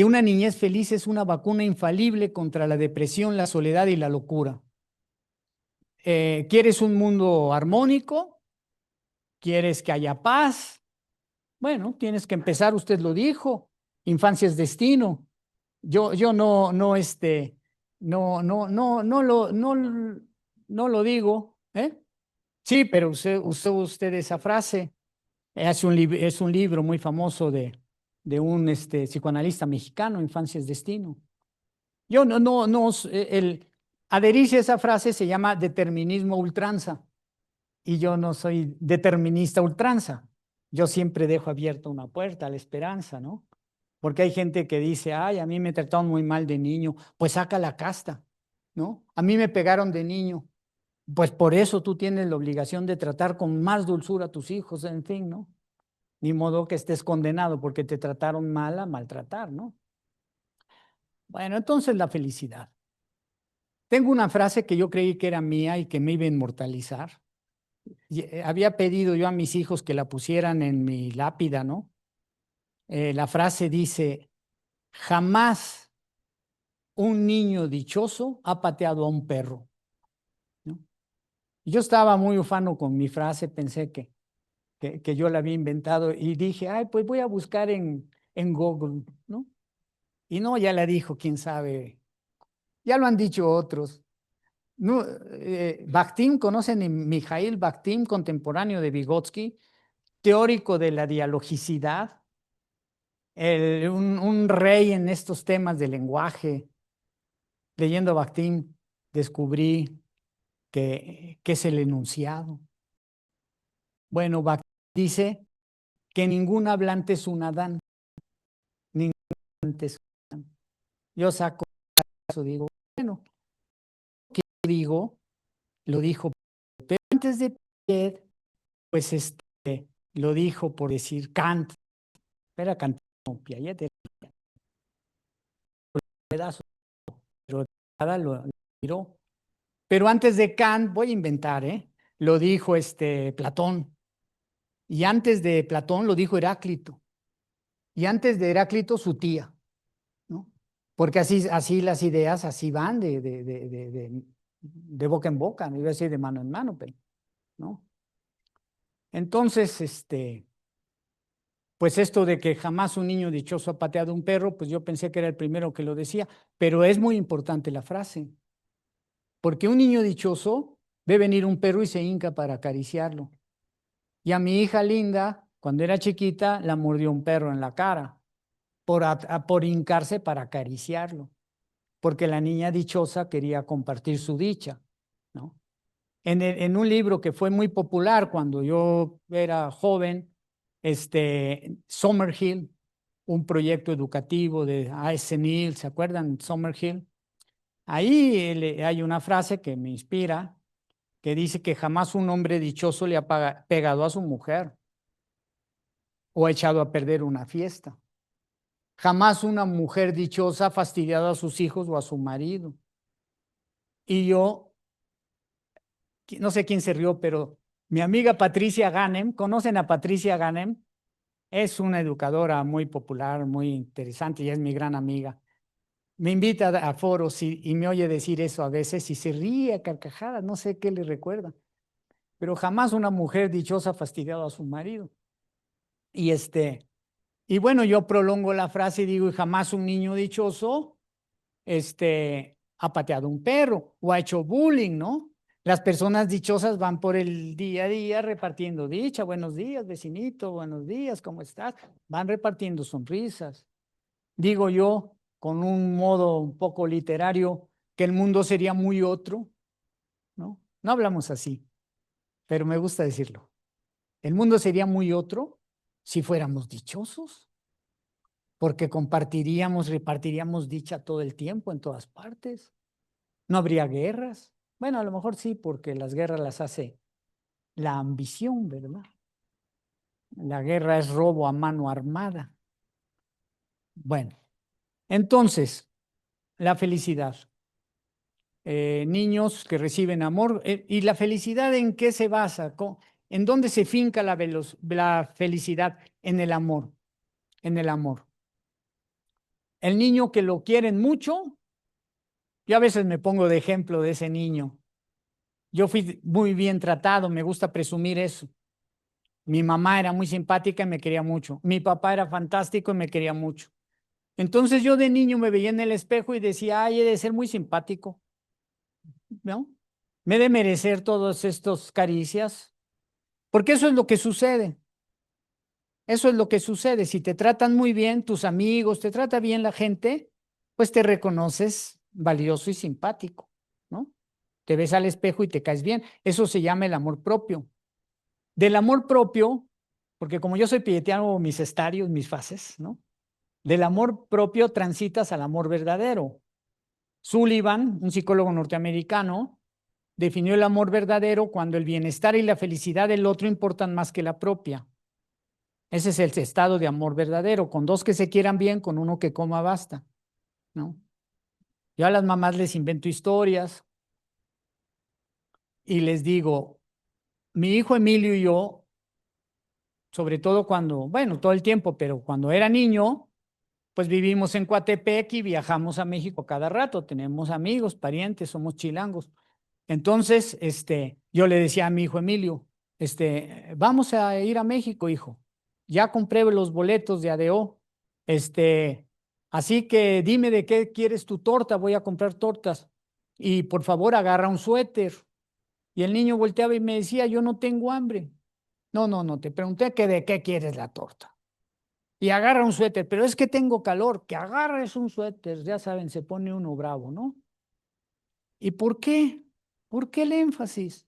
una niñez feliz es una vacuna infalible contra la depresión, la soledad y la locura. ¿Quieres un mundo armónico? ¿Quieres que haya paz? Bueno, tienes que empezar, usted lo dijo, infancia es destino. Yo no lo digo, ¿eh? Sí, pero usó usted esa frase. Es un libro muy famoso de un psicoanalista mexicano, Infancia es destino. Yo adherirse a esa frase se llama determinismo a ultranza y yo no soy determinista a ultranza. Yo siempre dejo abierta una puerta a la esperanza, ¿no? Porque hay gente que dice, ay, a mí me trataron muy mal de niño, pues saca la casta, ¿no? A mí me pegaron de niño, pues por eso tú tienes la obligación de tratar con más dulzura a tus hijos, en fin, ¿no? Ni modo que estés condenado porque te trataron mal a maltratar, ¿no? Bueno, entonces la felicidad. Tengo una frase que yo creí que era mía y que me iba a inmortalizar. Había pedido yo a mis hijos que la pusieran en mi lápida, ¿no? La frase dice, jamás un niño dichoso ha pateado a un perro, ¿no? Yo estaba muy ufano con mi frase, pensé que yo la había inventado y dije, ay, pues voy a buscar en Google, ¿no? Y no, ya la dijo, quién sabe, ya lo han dicho otros. No, Bakhtin, ¿conocen a Mikhail Bakhtin, contemporáneo de Vygotsky, teórico de la dialogicidad? Un rey en estos temas de lenguaje. Leyendo a Bakhtin, descubrí que es el enunciado. Bueno, Bakhtin dice que ningún hablante es un Adán. Ningún hablante es un Adán. Yo saco eso, digo, bueno, ¿qué digo? Lo dijo, pero antes de Piaget, pues lo dijo por decir Kant. Era Kant, no, Piaget era un pedazo, pero nada lo miró. Pero antes de Kant, voy a inventar, lo dijo Platón. Y antes de Platón lo dijo Heráclito. Y antes de Heráclito su tía, ¿no? Porque así las ideas así van de boca en boca, no iba a decir de mano en mano, pero, ¿no? Entonces, pues esto de que jamás un niño dichoso ha pateado un perro, pues yo pensé que era el primero que lo decía, pero es muy importante la frase, porque un niño dichoso ve venir un perro y se hinca para acariciarlo. Y a mi hija linda, cuando era chiquita, la mordió un perro en la cara por hincarse para acariciarlo, porque la niña dichosa quería compartir su dicha, ¿no? En un libro que fue muy popular cuando yo era joven, Summerhill, un proyecto educativo de A.S. Neal, ¿se acuerdan? Summerhill. Ahí hay una frase que me inspira, que dice que jamás un hombre dichoso le ha pegado a su mujer o ha echado a perder una fiesta. Jamás una mujer dichosa ha fastidiado a sus hijos o a su marido. Y yo, no sé quién se rió, pero mi amiga Patricia Ganem, ¿conocen a Patricia Ganem? Es una educadora muy popular, muy interesante y es mi gran amiga. Me invita a foros y me oye decir eso a veces y se ríe a carcajadas, no sé qué le recuerda. Pero jamás una mujer dichosa ha fastidiado a su marido. Y bueno, yo prolongo la frase y digo, y jamás un niño dichoso ha pateado un perro o ha hecho bullying, ¿no? Las personas dichosas van por el día a día repartiendo dicha. Buenos días, vecinito, buenos días, ¿cómo estás? Van repartiendo sonrisas. Digo yo, con un modo un poco literario, que el mundo sería muy otro, ¿no? No hablamos así, pero me gusta decirlo. El mundo sería muy otro si fuéramos dichosos, porque repartiríamos dicha todo el tiempo, en todas partes. No habría guerras. Bueno, a lo mejor sí, porque las guerras las hace la ambición, ¿verdad? La guerra es robo a mano armada. Bueno, entonces, la felicidad. Niños que reciben amor. ¿Y la felicidad en qué se basa? ¿En dónde se finca la felicidad? En el amor. En el amor. El niño que lo quieren mucho, yo a veces me pongo de ejemplo de ese niño. Yo fui muy bien tratado, me gusta presumir eso. Mi mamá era muy simpática y me quería mucho. Mi papá era fantástico y me quería mucho. Entonces yo de niño me veía en el espejo y decía, ay, he de ser muy simpático, ¿no? Me he de merecer todas estas caricias, porque eso es lo que sucede. Eso es lo que sucede. Si te tratan muy bien, tus amigos, te trata bien la gente, pues te reconoces valioso y simpático, ¿no? Te ves al espejo y te caes bien. Eso se llama el amor propio. Del amor propio, porque como yo soy pietiano, mis estadios, mis fases, ¿no? Del amor propio transitas al amor verdadero. Sullivan, un psicólogo norteamericano, definió el amor verdadero cuando el bienestar y la felicidad del otro importan más que la propia. Ese es el estado de amor verdadero. Con dos que se quieran bien, con uno que coma basta, ¿no? Yo a las mamás les invento historias y les digo, mi hijo Emilio y yo, sobre todo cuando, bueno, todo el tiempo, pero cuando era niño, pues vivimos en Coatepec y viajamos a México cada rato. Tenemos amigos, parientes, somos chilangos. Entonces, yo le decía a mi hijo Emilio, vamos a ir a México, hijo. Ya compré los boletos de ADO. Así que dime de qué quieres tu torta, voy a comprar tortas. Y por favor, agarra un suéter. Y el niño volteaba y me decía, yo no tengo hambre. No, te pregunté que de qué quieres la torta. Y agarra un suéter, pero es que tengo calor, que agarres un suéter, ya saben, se pone uno bravo, ¿no? ¿Y por qué? ¿Por qué el énfasis?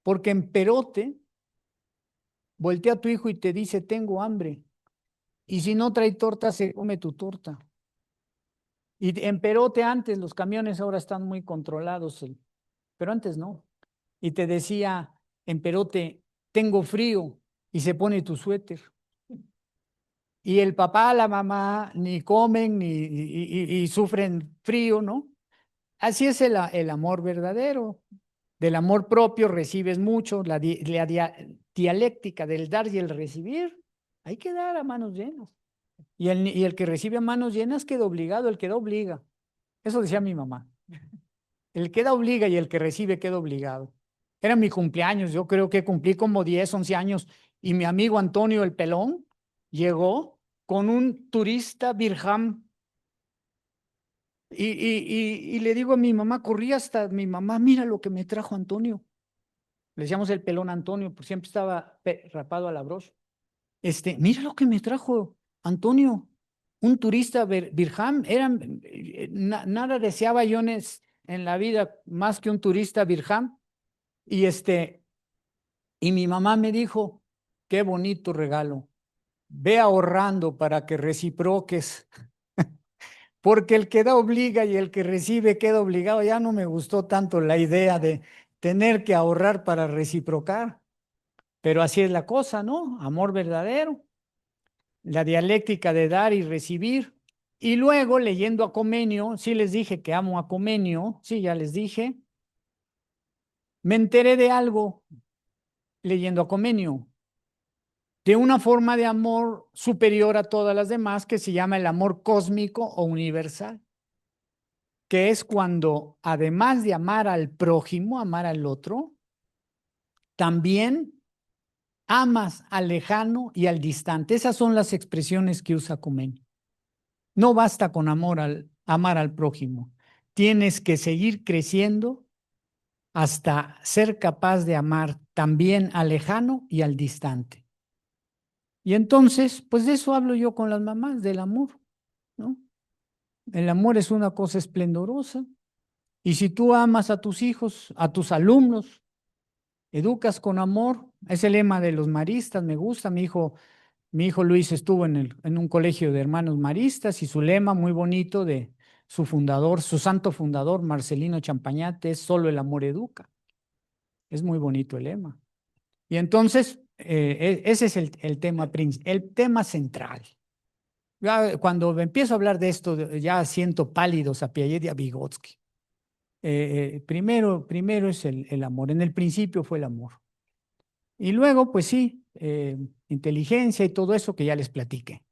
Porque en Perote voltea a tu hijo y te dice, tengo hambre. Y si no trae torta, se come tu torta. Y en Perote antes, los camiones ahora están muy controlados, pero antes no. Y te decía en Perote, tengo frío, y se pone tu suéter. Y el papá, la mamá, ni comen y sufren frío, ¿no? Así es el amor verdadero. Del amor propio recibes mucho, la dialéctica del dar y el recibir. Hay que dar a manos llenas. Y el que recibe a manos llenas queda obligado, el que da obliga. Eso decía mi mamá. El que da obliga y el que recibe queda obligado. Era mi cumpleaños, yo creo que cumplí como 10, 11 años y mi amigo Antonio el Pelón llegó con un turista Birham y le digo a mi mamá, corrí hasta mi mamá, mira lo que me trajo Antonio. Le decíamos el Pelón Antonio, porque siempre estaba rapado a la brocha. Mira lo que me trajo Antonio, un turista Birham, nada deseaba yo en la vida más que un turista Birham. Y mi mamá me dijo, qué bonito regalo, ve ahorrando para que reciproques, porque el que da obliga y el que recibe queda obligado. Ya no me gustó tanto la idea de tener que ahorrar para reciprocar, pero así es la cosa, ¿no? Amor verdadero, la dialéctica de dar y recibir. Y luego leyendo a Comenio, sí les dije que amo a Comenio, sí, ya les dije, me enteré de algo leyendo a Comenio, de una forma de amor superior a todas las demás que se llama el amor cósmico o universal, que es cuando además de amar al prójimo, amar al otro, también amas al lejano y al distante. Esas son las expresiones que usa Comenio. No basta con amar al prójimo. Tienes que seguir creciendo hasta ser capaz de amar también al lejano y al distante. Y entonces, pues de eso hablo yo con las mamás, del amor, ¿no? El amor es una cosa esplendorosa. Y si tú amas a tus hijos, a tus alumnos, educas con amor, es el lema de los maristas, me gusta. Mi hijo Luis estuvo en un colegio de hermanos maristas y su lema muy bonito de su fundador, su santo fundador, Marcelino Champañate, es solo el amor educa. Es muy bonito el lema. Y entonces, ese es el tema central. Ya, cuando empiezo a hablar de esto, ya siento pálidos a Piaget y a Vygotsky. Primero es el amor. En el principio fue el amor. Y luego, pues sí, inteligencia y todo eso que ya les platiqué.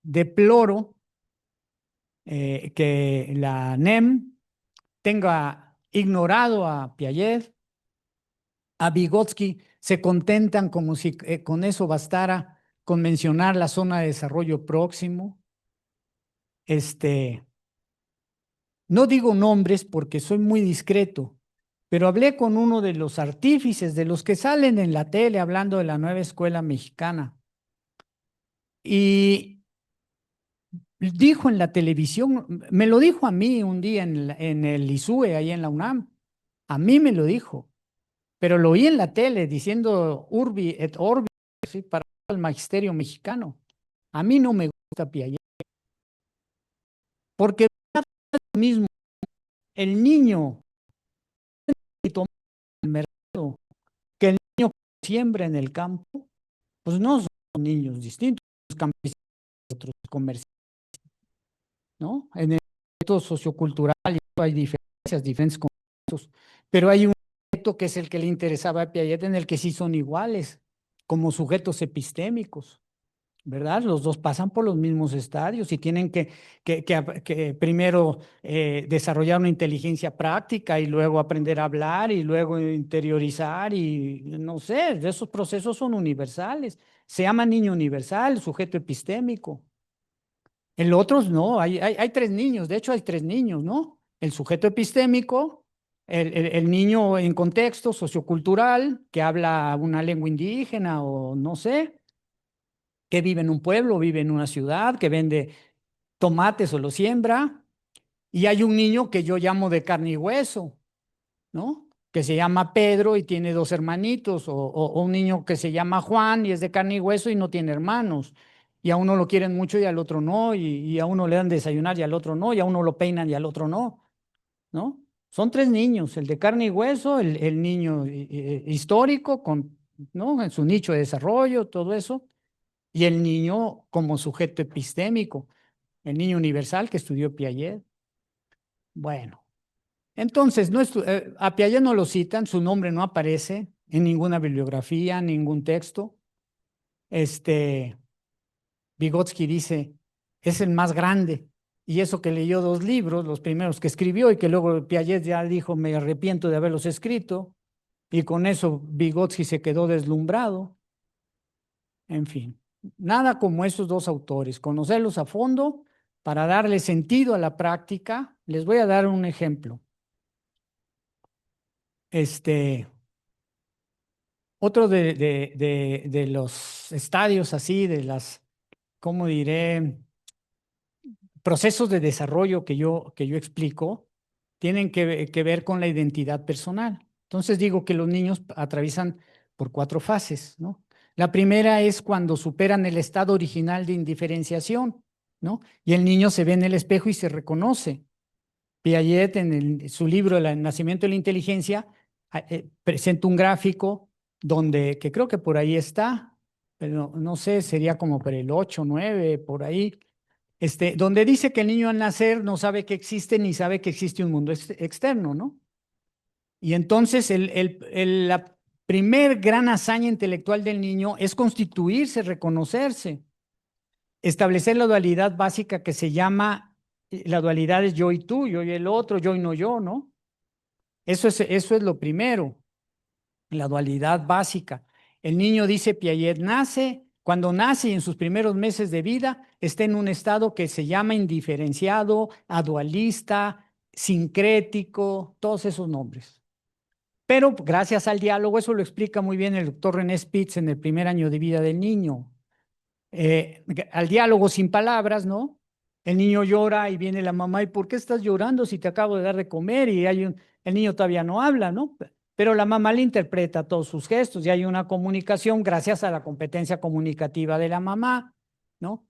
Deploro que la NEM tenga ignorado a Piaget, a Vygotsky, se contentan como si con eso bastara con mencionar la zona de desarrollo próximo. No digo nombres porque soy muy discreto, pero hablé con uno de los artífices, de los que salen en la tele hablando de la nueva escuela mexicana. Y dijo en la televisión, me lo dijo a mí un día en el ISUE, ahí en la UNAM. A mí me lo dijo, pero lo oí en la tele diciendo Urbi et Orbi, ¿sí? Para el magisterio mexicano. A mí no me gusta Piaget, porque es lo mismo, el niño que toma el mercado, que el niño que siembra en el campo, pues no son niños distintos, los campesinos, otros comerciantes, ¿no? En el aspecto sociocultural hay diferentes conceptos, pero hay un aspecto que es el que le interesaba a Piaget, en el que sí son iguales, como sujetos epistémicos, ¿verdad? Los dos pasan por los mismos estadios y tienen que primero desarrollar una inteligencia práctica y luego aprender a hablar y luego interiorizar y no sé, esos procesos son universales. Se llama niño universal, sujeto epistémico. En los otros no, hay tres niños, de hecho hay tres niños, ¿no? El sujeto epistémico, el niño en contexto sociocultural, que habla una lengua indígena o no sé, que vive en un pueblo, vive en una ciudad, que vende tomates o lo siembra, y hay un niño que yo llamo de carne y hueso, ¿no? que se llama Pedro y tiene 2 hermanitos, o un niño que se llama Juan y es de carne y hueso y no tiene hermanos. Y a uno lo quieren mucho y al otro no, y a uno le dan desayunar y al otro no, y a uno lo peinan y al otro no, ¿no? Son 3 niños, el de carne y hueso, el niño histórico, ¿no? En su nicho de desarrollo, todo eso, y el niño como sujeto epistémico, el niño universal que estudió Piaget. Bueno, entonces a Piaget no lo citan, su nombre no aparece en ninguna bibliografía, ningún texto. Vygotsky dice, es el más grande. Y eso que leyó 2 libros, los primeros que escribió y que luego Piaget ya dijo, me arrepiento de haberlos escrito. Y con eso Vygotsky se quedó deslumbrado. En fin, nada como esos 2 autores, conocerlos a fondo para darle sentido a la práctica. Les voy a dar un ejemplo. Otro de los estadios así, de las, ¿cómo diré? Procesos de desarrollo que yo explico, tienen que ver con la identidad personal. Entonces digo que los niños atraviesan por 4 fases, ¿no? La primera es cuando superan el estado original de indiferenciación, ¿no? Y el niño se ve en el espejo y se reconoce. Piaget, en su libro El nacimiento de la inteligencia, presenta un gráfico donde, que creo que por ahí está, pero no sé, sería como por el 8, 9, por ahí, donde dice que el niño al nacer no sabe que existe ni sabe que existe un mundo externo, ¿no? Y entonces la primer gran hazaña intelectual del niño es constituirse, reconocerse, establecer la dualidad básica que se llama, la dualidad es yo y tú, yo y el otro, yo y no yo, ¿no? Eso es lo primero, la dualidad básica. El niño, dice Piaget, cuando nace y en sus primeros meses de vida, está en un estado que se llama indiferenciado, adualista, sincrético, todos esos nombres. Pero gracias al diálogo, eso lo explica muy bien el doctor René Spitz en el primer año de vida del niño. Al diálogo sin palabras, ¿no? El niño llora y viene la mamá, ¿y por qué estás llorando si te acabo de dar de comer? Y el niño todavía no habla, ¿no? Pero la mamá le interpreta todos sus gestos y hay una comunicación gracias a la competencia comunicativa de la mamá, ¿no?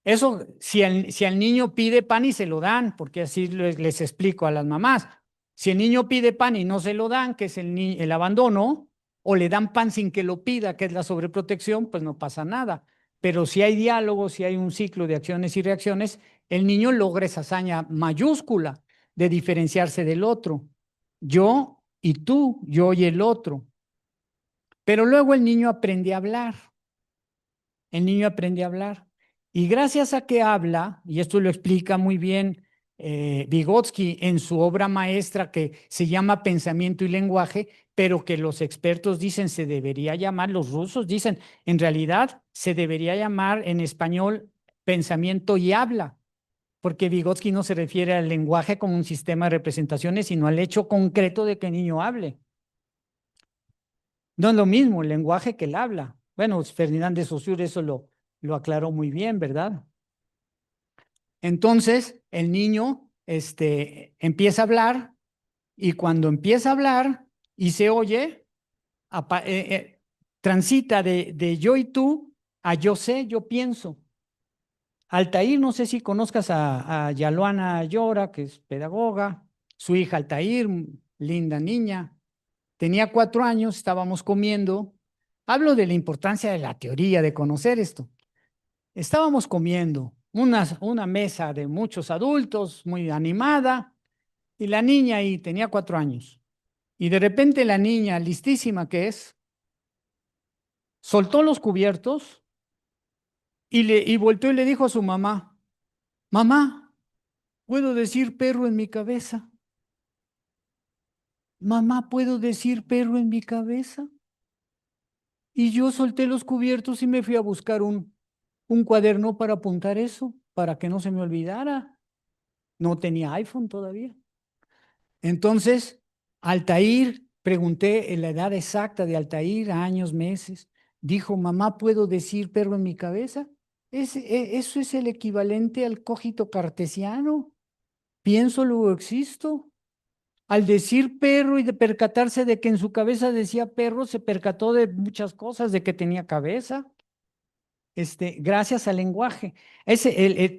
Eso, si el niño pide pan y se lo dan, porque así les explico a las mamás. Si el niño pide pan y no se lo dan, que es el abandono, o le dan pan sin que lo pida, que es la sobreprotección, pues no pasa nada. Pero si hay diálogo, si hay un ciclo de acciones y reacciones, el niño logra esa hazaña mayúscula de diferenciarse del otro. Yo y tú, yo y el otro. Pero luego el niño aprende a hablar. El niño aprende a hablar. Y gracias a que habla, y esto lo explica muy bien Vygotsky en su obra maestra que se llama Pensamiento y Lenguaje, pero que los expertos dicen se debería llamar, los rusos dicen, en realidad se debería llamar en español Pensamiento y Habla, porque Vygotsky no se refiere al lenguaje como un sistema de representaciones, sino al hecho concreto de que el niño hable. No es lo mismo el lenguaje que el habla. Bueno, Fernández de Saussure eso lo aclaró muy bien, ¿verdad? Entonces, el niño empieza a hablar y cuando empieza a hablar y se oye, transita de yo y tú a yo sé, yo pienso. Altair, no sé si conozcas a Yaluana Llora, que es pedagoga, su hija Altair, linda niña. Tenía 4 años, estábamos comiendo. Hablo de la importancia de la teoría, de conocer esto. Estábamos comiendo, una mesa de muchos adultos, muy animada, y la niña ahí tenía 4 años. Y de repente la niña, listísima que es, soltó los cubiertos y volteó y le dijo a su mamá, mamá, ¿puedo decir perro en mi cabeza? Mamá, ¿puedo decir perro en mi cabeza? Y yo solté los cubiertos y me fui a buscar un cuaderno para apuntar eso, para que no se me olvidara. No tenía iPhone todavía. Entonces, Altair, pregunté en la edad exacta de Altair, años, meses, dijo, mamá, ¿puedo decir perro en mi cabeza? Eso es el equivalente al cogito cartesiano. Pienso, luego existo. al decir perro y de percatarse de que en su cabeza decía perro, se percató de muchas cosas, de que tenía cabeza. Gracias al lenguaje.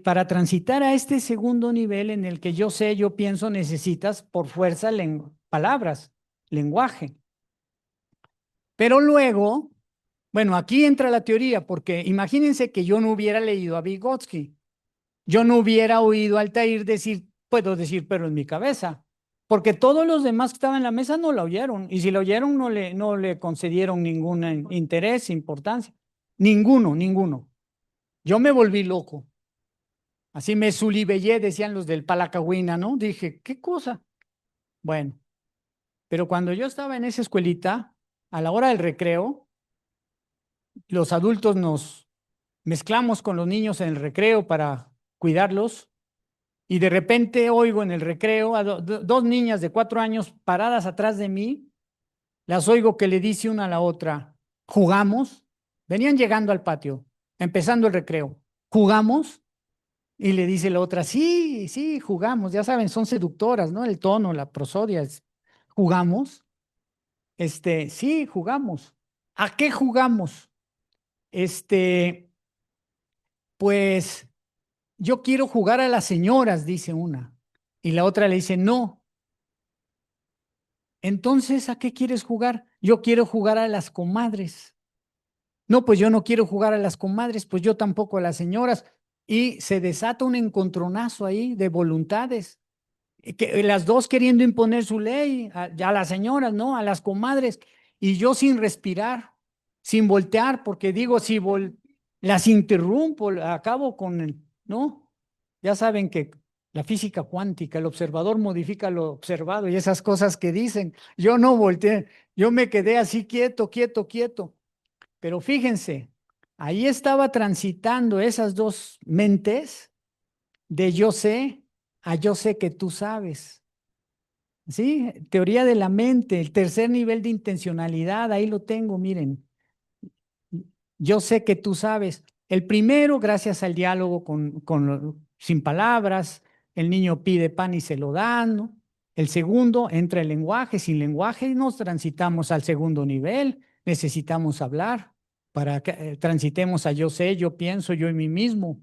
Para transitar a este segundo nivel en el que yo sé, yo pienso, necesitas por fuerza palabras, lenguaje. Pero luego, bueno, aquí entra la teoría, porque imagínense que yo no hubiera leído a Vygotsky, yo no hubiera oído a Altair decir, puedo decir pero en mi cabeza, porque todos los demás que estaban en la mesa no la oyeron, y si la oyeron no le concedieron ningún interés, importancia, ninguno. Yo me volví loco. Así me sulibellé, decían los del Palacagüina, ¿no? Dije, ¿qué cosa? Bueno, pero cuando yo estaba en esa escuelita, a la hora del recreo, los adultos nos mezclamos con los niños en el recreo para cuidarlos y de repente oigo en el recreo a dos niñas de 4 años paradas atrás de mí, las oigo que le dice una a la otra, ¿jugamos? Venían llegando al patio, empezando el recreo, ¿jugamos? Y le dice la otra, sí, jugamos, ya saben, son seductoras, ¿no? El tono, la prosodia, ¿jugamos? Sí, jugamos. ¿A qué jugamos? Pues yo quiero jugar a las señoras, dice una. Y la otra le dice, no. Entonces, ¿a qué quieres jugar? Yo quiero jugar a las comadres. No, pues yo no quiero jugar a las comadres, pues yo tampoco a las señoras. Y se desata un encontronazo ahí de voluntades. Que las dos queriendo imponer su ley, a las señoras, ¿no? A las comadres, y yo sin respirar, sin voltear, porque digo, si las interrumpo, acabo con el, ¿no? Ya saben que la física cuántica, el observador modifica lo observado y esas cosas que dicen, yo no volteé, yo me quedé así quieto, pero fíjense, ahí estaba transitando esas dos mentes de yo sé a yo sé que tú sabes. Sí, teoría de la mente, el tercer nivel de intencionalidad, ahí lo tengo, miren. Yo sé que tú sabes. El primero, gracias al diálogo sin palabras, el niño pide pan y se lo dan, ¿no? El segundo, entra el lenguaje, sin lenguaje nos transitamos al segundo nivel, necesitamos hablar para que transitemos a yo sé, yo pienso, yo y mí mismo.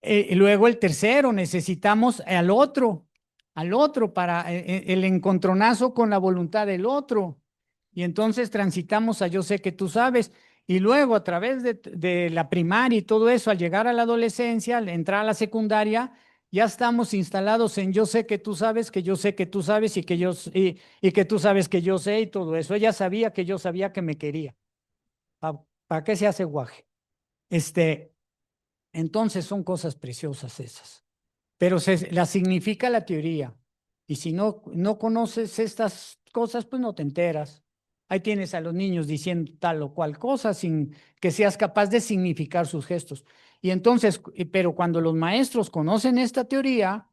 Y luego el tercero, necesitamos al otro para el encontronazo con la voluntad del otro. Y entonces transitamos a yo sé que tú sabes. Y luego a través de la primaria y todo eso, al llegar a la adolescencia, al entrar a la secundaria, ya estamos instalados en yo sé que tú sabes, que yo sé que tú sabes y y que tú sabes que yo sé y todo eso. Ella sabía que yo sabía que me quería. ¿Para qué se hace guaje? Entonces son cosas preciosas esas, pero las significa la teoría. Y si no conoces estas cosas, pues no te enteras. Ahí tienes a los niños diciendo tal o cual cosa sin que seas capaz de significar sus gestos. Y entonces, pero cuando los maestros conocen esta teoría,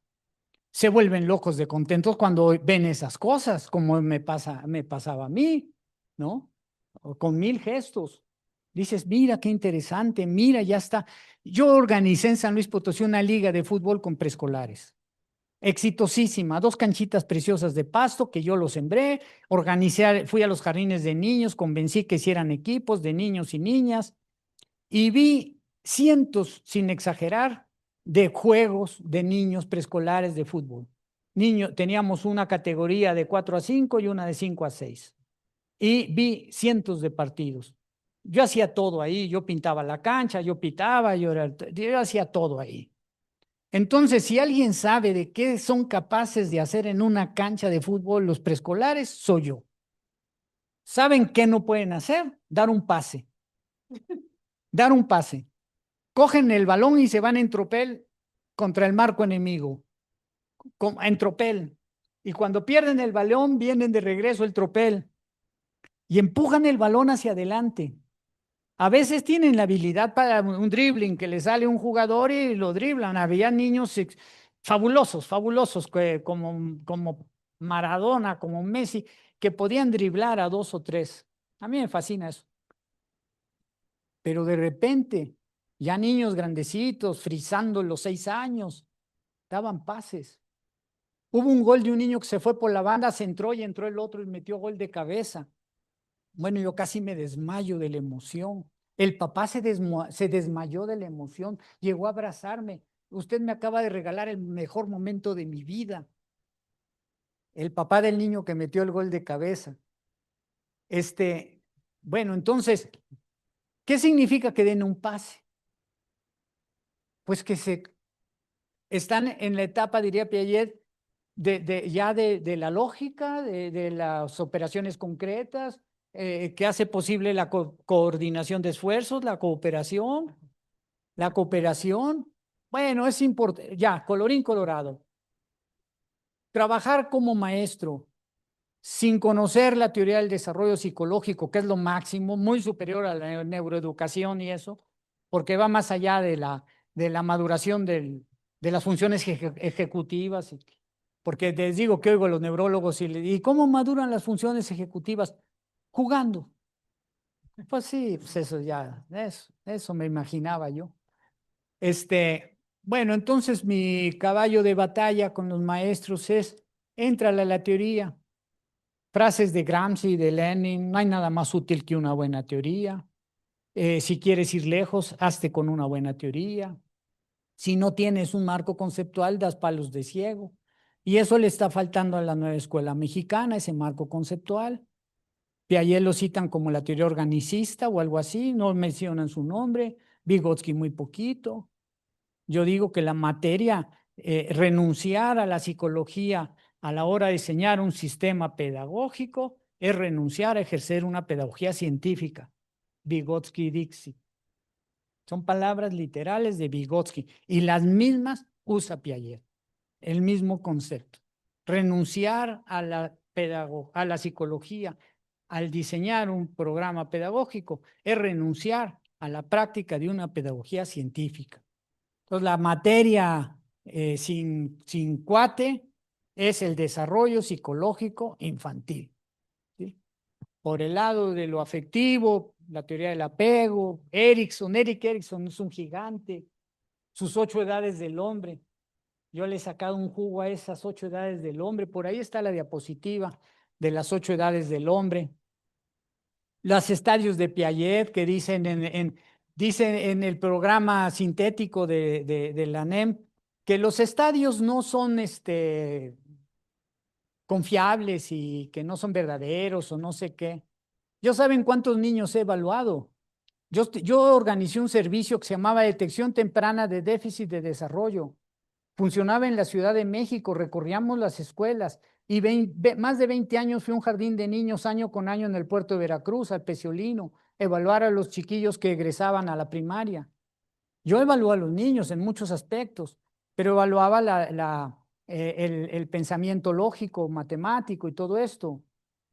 se vuelven locos de contentos cuando ven esas cosas, como me pasaba a mí, ¿no? O con 1000 gestos. Dices, mira qué interesante, mira, ya está. Yo organicé en San Luis Potosí una liga de fútbol con preescolares. Exitosísima, 2 canchitas preciosas de pasto que yo los sembré, fui a los jardines de niños, convencí que hicieran equipos de niños y niñas y vi cientos, sin exagerar, de juegos de niños preescolares de fútbol. Teníamos una categoría de 4 a 5 y una de 5 a 6. Y vi cientos de partidos. Yo hacía todo ahí, yo pintaba la cancha, yo pitaba, yo hacía todo ahí. Entonces, si alguien sabe de qué son capaces de hacer en una cancha de fútbol los preescolares, soy yo. ¿Saben qué no pueden hacer? Dar un pase. Dar un pase. Cogen el balón y se van en tropel contra el marco enemigo, en tropel. Y cuando pierden el balón, vienen de regreso el tropel y empujan el balón hacia adelante. A veces tienen la habilidad para un dribbling, que le sale un jugador y lo driblan. Había niños fabulosos, como Maradona, como Messi, que podían driblar a 2 o 3. A mí me fascina eso. Pero de repente, ya niños grandecitos, frisando los 6 años, daban pases. Hubo un gol de un niño que se fue por la banda, se entró y entró el otro y metió gol de cabeza. Bueno, yo casi me desmayo de la emoción. El papá se desmayó de la emoción, llegó a abrazarme. Usted me acaba de regalar el mejor momento de mi vida. El papá del niño que metió el gol de cabeza. Bueno, entonces, ¿qué significa que den un pase? Pues que están en la etapa, diría Piaget, de la lógica, de las operaciones concretas, que hace posible la coordinación de esfuerzos, la cooperación. Bueno, es importante, ya, colorín colorado. Trabajar como maestro sin conocer la teoría del desarrollo psicológico, que es lo máximo, muy superior a la neuroeducación y eso, porque va más allá de la maduración de las funciones ejecutivas. Porque les digo que oigo a los neurólogos ¿y cómo maduran las funciones ejecutivas? Jugando. Pues sí, pues eso me imaginaba yo. Bueno, entonces mi caballo de batalla con los maestros es, éntrale a la teoría. Frases de Gramsci, de Lenin, no hay nada más útil que una buena teoría. Si quieres ir lejos, hazte con una buena teoría. Si no tienes un marco conceptual, das palos de ciego. Y eso le está faltando a la nueva escuela mexicana, ese marco conceptual. Piaget lo citan como la teoría organicista o algo así, no mencionan su nombre. Vygotsky muy poquito. Yo digo que la materia, renunciar a la psicología a la hora de diseñar un sistema pedagógico es renunciar a ejercer una pedagogía científica. Vygotsky y Dixit. Son palabras literales de Vygotsky y las mismas usa Piaget, el mismo concepto. Renunciar a a la psicología al diseñar un programa pedagógico es renunciar a la práctica de una pedagogía científica. Entonces, la materia sin cuate es el desarrollo psicológico infantil. ¿Sí? Por el lado de lo afectivo, la teoría del apego, Erik Erikson es un gigante, sus 8 edades del hombre. Yo le he sacado un jugo a esas 8 edades del hombre. Por ahí está la diapositiva de las 8 edades del hombre. Los estadios de Piaget que dicen en el programa sintético de la NEM que los estadios no son confiables y que no son verdaderos o no sé qué. ¿Yo saben cuántos niños he evaluado? Yo organicé un servicio que se llamaba Detección Temprana de Déficit de Desarrollo. Funcionaba en la Ciudad de México, recorríamos las escuelas y más de 20 años fui a un jardín de niños año con año en el puerto de Veracruz, al Peciolino, evaluar a los chiquillos que egresaban a la primaria. Yo evalué a los niños en muchos aspectos, pero evaluaba el pensamiento lógico, matemático y todo esto,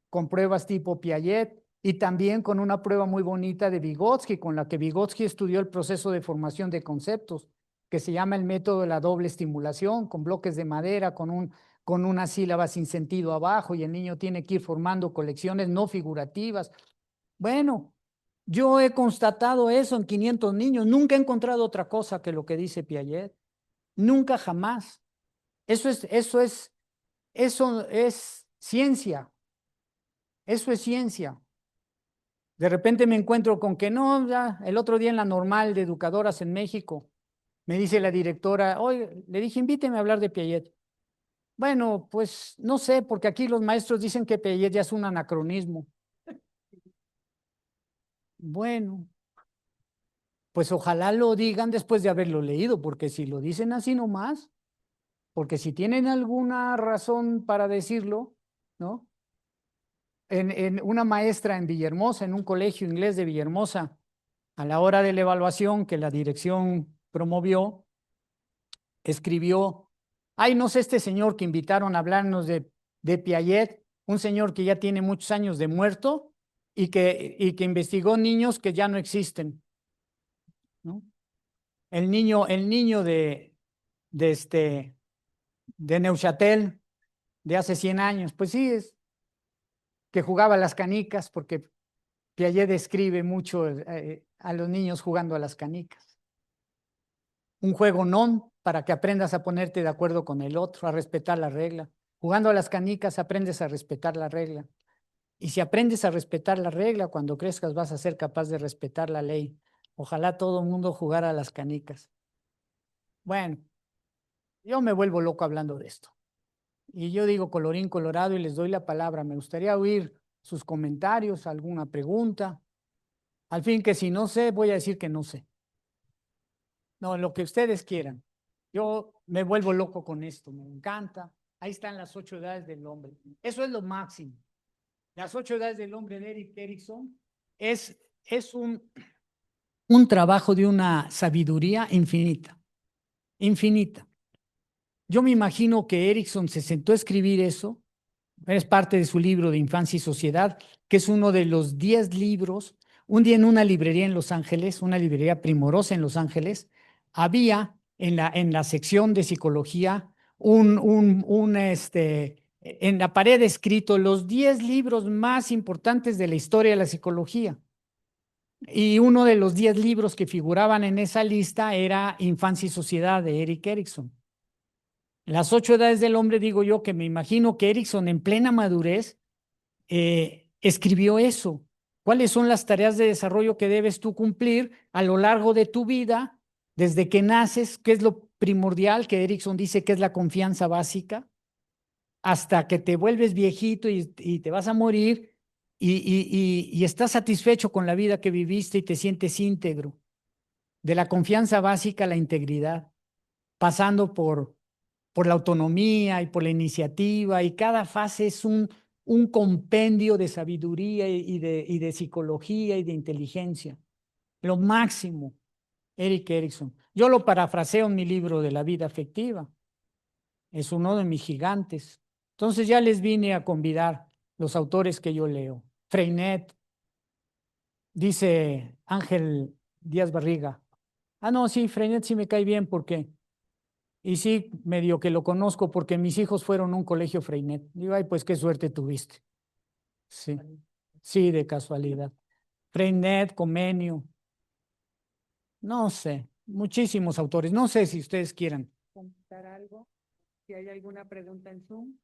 con pruebas tipo Piaget y también con una prueba muy bonita de Vygotsky, con la que Vygotsky estudió el proceso de formación de conceptos, que se llama el método de la doble estimulación, con bloques de madera, con una sílaba sin sentido abajo, y el niño tiene que ir formando colecciones no figurativas. Bueno, yo he constatado eso en 500 niños, nunca he encontrado otra cosa que lo que dice Piaget, nunca jamás. Eso es ciencia, eso es ciencia. De repente me encuentro con que no, ya, el otro día en la normal de educadoras en México, me dice la directora, oye, le dije, invíteme a hablar de Piaget. Bueno, pues no sé, porque aquí los maestros dicen que Piaget ya es un anacronismo. Bueno, pues ojalá lo digan después de haberlo leído, porque si lo dicen así nomás, porque si tienen alguna razón para decirlo, ¿no? En una maestra en Villahermosa, en un colegio inglés de Villahermosa, a la hora de la evaluación que la dirección promovió, escribió, ay, no sé, este señor que invitaron a hablarnos de Piaget, un señor que ya tiene muchos años de muerto y que investigó niños que ya no existen, ¿no? El niño de Neuchâtel, de hace 100 años, pues sí, es que jugaba a las canicas, porque Piaget describe mucho a los niños jugando a las canicas. un juego non para que aprendas a ponerte de acuerdo con el otro, a respetar la regla. Jugando a las canicas aprendes a respetar la regla. Y si aprendes a respetar la regla, cuando crezcas vas a ser capaz de respetar la ley. Ojalá todo el mundo jugara a las canicas. Bueno, yo me vuelvo loco hablando de esto. Y yo digo colorín colorado y les doy la palabra. Me gustaría oír sus comentarios, alguna pregunta. Al fin que si no sé, voy a decir que no sé. No, lo que ustedes quieran. Yo me vuelvo loco con esto, me encanta. Ahí están las 8 edades del hombre. Eso es lo máximo. Las 8 edades del hombre de Erik Erikson es un trabajo de una sabiduría infinita, infinita. Yo me imagino que Erikson se sentó a escribir eso, es parte de su libro de Infancia y Sociedad, que es uno de los 10 libros. Un día en una librería en Los Ángeles, una librería primorosa en Los Ángeles, había en la sección de psicología en la pared escrito los 10 libros más importantes de la historia de la psicología. Y uno de los 10 libros que figuraban en esa lista era Infancia y Sociedad de Erik Erikson. Las 8 edades del hombre, digo yo, que me imagino que Erikson en plena madurez escribió eso. ¿Cuáles son las tareas de desarrollo que debes tú cumplir a lo largo de tu vida, desde que naces, qué es lo primordial que Erikson dice que es la confianza básica, hasta que te vuelves viejito y te vas a morir y estás satisfecho con la vida que viviste y te sientes íntegro? De la confianza básica a la integridad, pasando por la autonomía y por la iniciativa, y cada fase es un compendio de sabiduría y de psicología y de inteligencia. Lo máximo, Erik Erikson. Yo lo parafraseo en mi libro de la vida afectiva. Es uno de mis gigantes. Entonces ya les vine a convidar los autores que yo leo. Freinet, dice Ángel Díaz Barriga. Ah, no, sí, Freinet sí me cae bien porque... Y sí, medio que lo conozco porque mis hijos fueron a un colegio Freinet. Digo, ay, pues qué suerte tuviste. Sí, sí, de casualidad. Freinet, Comenio, no sé, muchísimos autores. No sé si ustedes quieran comentar algo, si hay alguna pregunta en Zoom.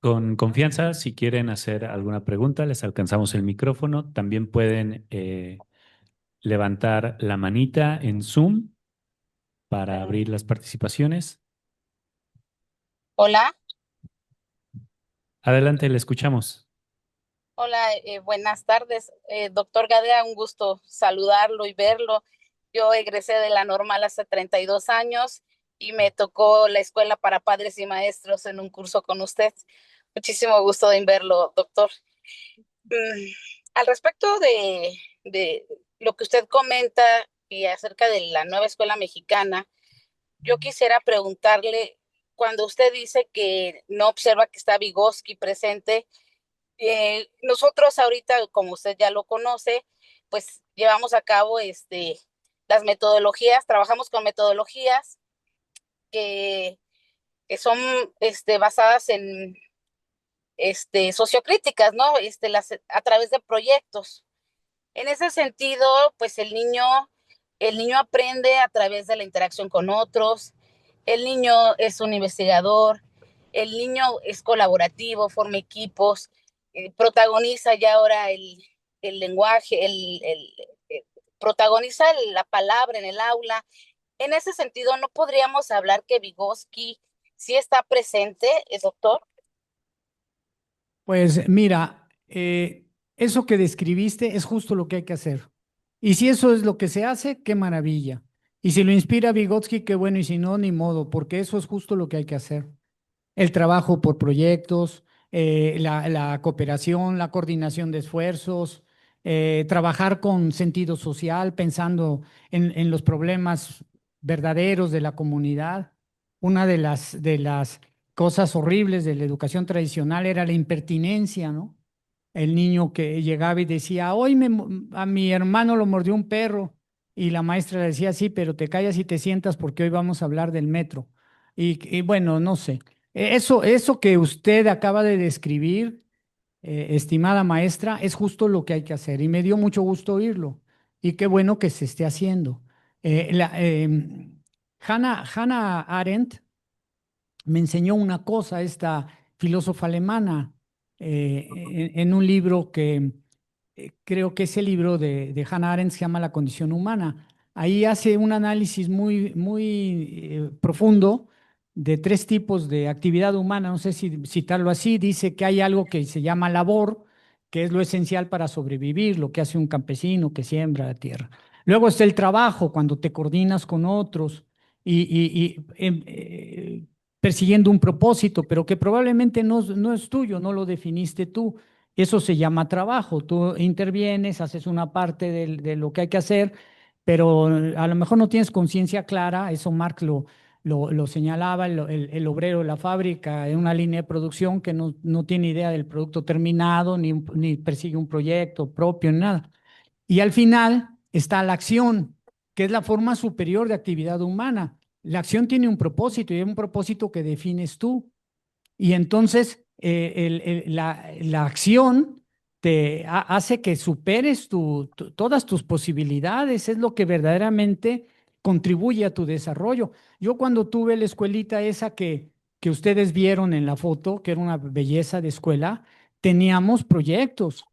Con confianza, si quieren hacer alguna pregunta, les alcanzamos el micrófono. También pueden levantar la manita en Zoom para abrir las participaciones. Hola, Adelante, le escuchamos. hola, buenas tardes. Doctor Gadea, un gusto saludarlo y verlo. Yo egresé de la normal hace 32 años y me tocó la escuela para padres y maestros en un curso con usted. Muchísimo gusto en verlo, doctor. Mm, Al respecto de lo que usted comenta y acerca de la nueva escuela mexicana, yo quisiera preguntarle, cuando usted dice que no observa que está Vygotsky presente, nosotros ahorita, como usted ya lo conoce, pues llevamos a cabo las metodologías, trabajamos con metodologías que, que son basadas en sociocríticas, ¿no? A través de proyectos. En ese sentido, pues el niño aprende a través de la interacción con otros, el niño es un investigador, el niño es colaborativo, forma equipos, protagoniza ya ahora el lenguaje, protagoniza la palabra en el aula. En ese sentido, ¿no podríamos hablar que Vygotsky sí está presente, doctor? Pues mira, eso que describiste es justo lo que hay que hacer. Y si eso es lo que se hace, qué maravilla. Y si lo inspira Vygotsky, qué bueno, y si no, ni modo, porque eso es justo lo que hay que hacer. El trabajo por proyectos, la cooperación, la coordinación de esfuerzos, trabajar con sentido social, pensando en los problemas verdaderos de la comunidad. Una de las cosas horribles de la educación tradicional era la impertinencia, ¿no? El niño que llegaba y decía, hoy a mi hermano lo mordió un perro. Y la maestra le decía, sí, pero te callas y te sientas porque hoy vamos a hablar del metro. Y bueno, no sé. Eso que usted acaba de describir, estimada maestra, es justo lo que hay que hacer. Y me dio mucho gusto oírlo. Y qué bueno que se esté haciendo. Hannah Arendt me enseñó una cosa, esta filósofa alemana, en un libro que creo que ese libro de Hannah Arendt se llama La condición humana. Ahí hace un análisis muy profundo de tres tipos de actividad humana. No sé si citarlo así. Dice que hay algo que se llama labor, que es lo esencial para sobrevivir, lo que hace un campesino que siembra la tierra. Luego está el trabajo, cuando te coordinas con otros y persiguiendo un propósito, pero que probablemente no es tuyo, no lo definiste tú. Eso se llama trabajo. Tú intervienes, haces una parte de lo que hay que hacer, pero a lo mejor no tienes conciencia clara. Eso Marx lo señalaba, el obrero de la fábrica en una línea de producción que no tiene idea del producto terminado, ni persigue un proyecto propio, ni nada. Y al final está la acción, que es la forma superior de actividad humana. La acción tiene un propósito y es un propósito que defines tú. Y entonces la acción hace que superes todas tus posibilidades, es lo que verdaderamente contribuye a tu desarrollo. Yo cuando tuve la escuelita esa que ustedes vieron en la foto, que era una belleza de escuela, teníamos proyectos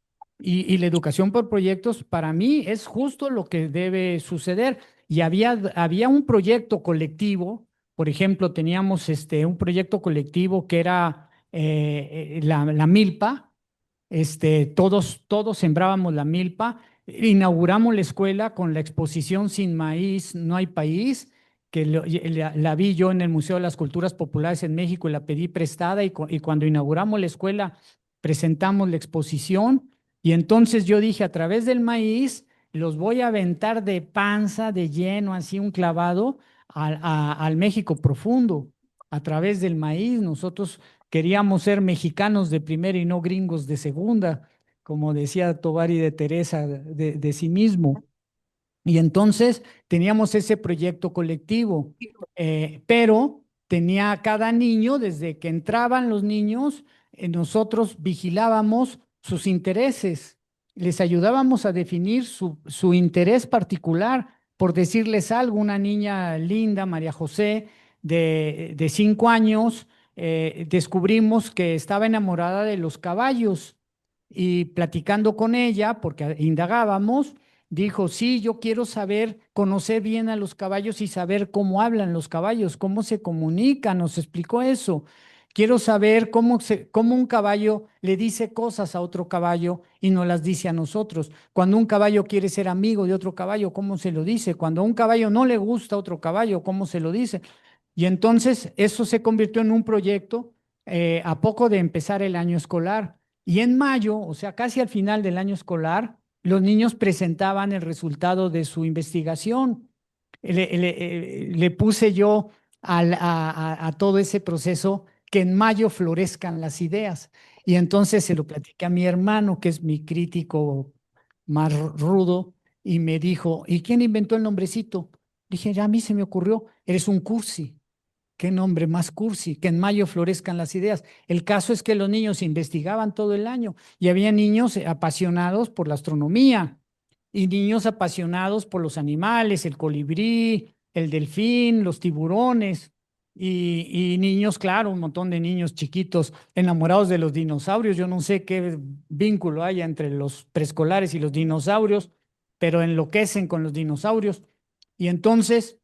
y la educación por proyectos para mí es justo lo que debe suceder. Y había un proyecto colectivo. Por ejemplo, teníamos un proyecto colectivo que era la milpa. Todos sembrábamos la milpa. Inauguramos la escuela con la exposición Sin maíz no hay país, que la vi yo en el Museo de las Culturas Populares en México y la pedí prestada y cuando inauguramos la escuela presentamos la exposición y entonces yo dije, a través del maíz los voy a aventar de panza, de lleno, así un clavado al México profundo. A través del maíz nosotros queríamos ser mexicanos de primera y no gringos de segunda, como decía Tovari de Teresa de sí mismo. Y entonces teníamos ese proyecto colectivo, pero tenía cada niño, desde que entraban los niños, nosotros vigilábamos sus intereses, les ayudábamos a definir su interés particular. Por decirles algo, una niña linda, María José, de 5 años, descubrimos que estaba enamorada de los caballos y platicando con ella, porque indagábamos, dijo, sí, yo quiero saber, conocer bien a los caballos y saber cómo hablan los caballos, cómo se comunican, nos explicó eso. Quiero saber cómo un caballo le dice cosas a otro caballo y no las dice a nosotros. Cuando un caballo quiere ser amigo de otro caballo, ¿cómo se lo dice? Cuando a un caballo no le gusta a otro caballo, ¿cómo se lo dice? Y entonces eso se convirtió en un proyecto a poco de empezar el año escolar. Y en mayo, o sea, casi al final del año escolar, los niños presentaban el resultado de su investigación. Le puse yo a todo ese proceso que en mayo florezcan las ideas. Y entonces se lo platiqué a mi hermano, que es mi crítico más rudo, y me dijo, ¿y quién inventó el nombrecito? Dije, ya a mí se me ocurrió, eres un cursi. Qué nombre más cursi, que en mayo florezcan las ideas. El caso es que los niños investigaban todo el año y había niños apasionados por la astronomía y niños apasionados por los animales, el colibrí, el delfín, los tiburones y niños, claro, un montón de niños chiquitos enamorados de los dinosaurios. Yo no sé qué vínculo haya entre los preescolares y los dinosaurios, pero enloquecen con los dinosaurios. Y entonces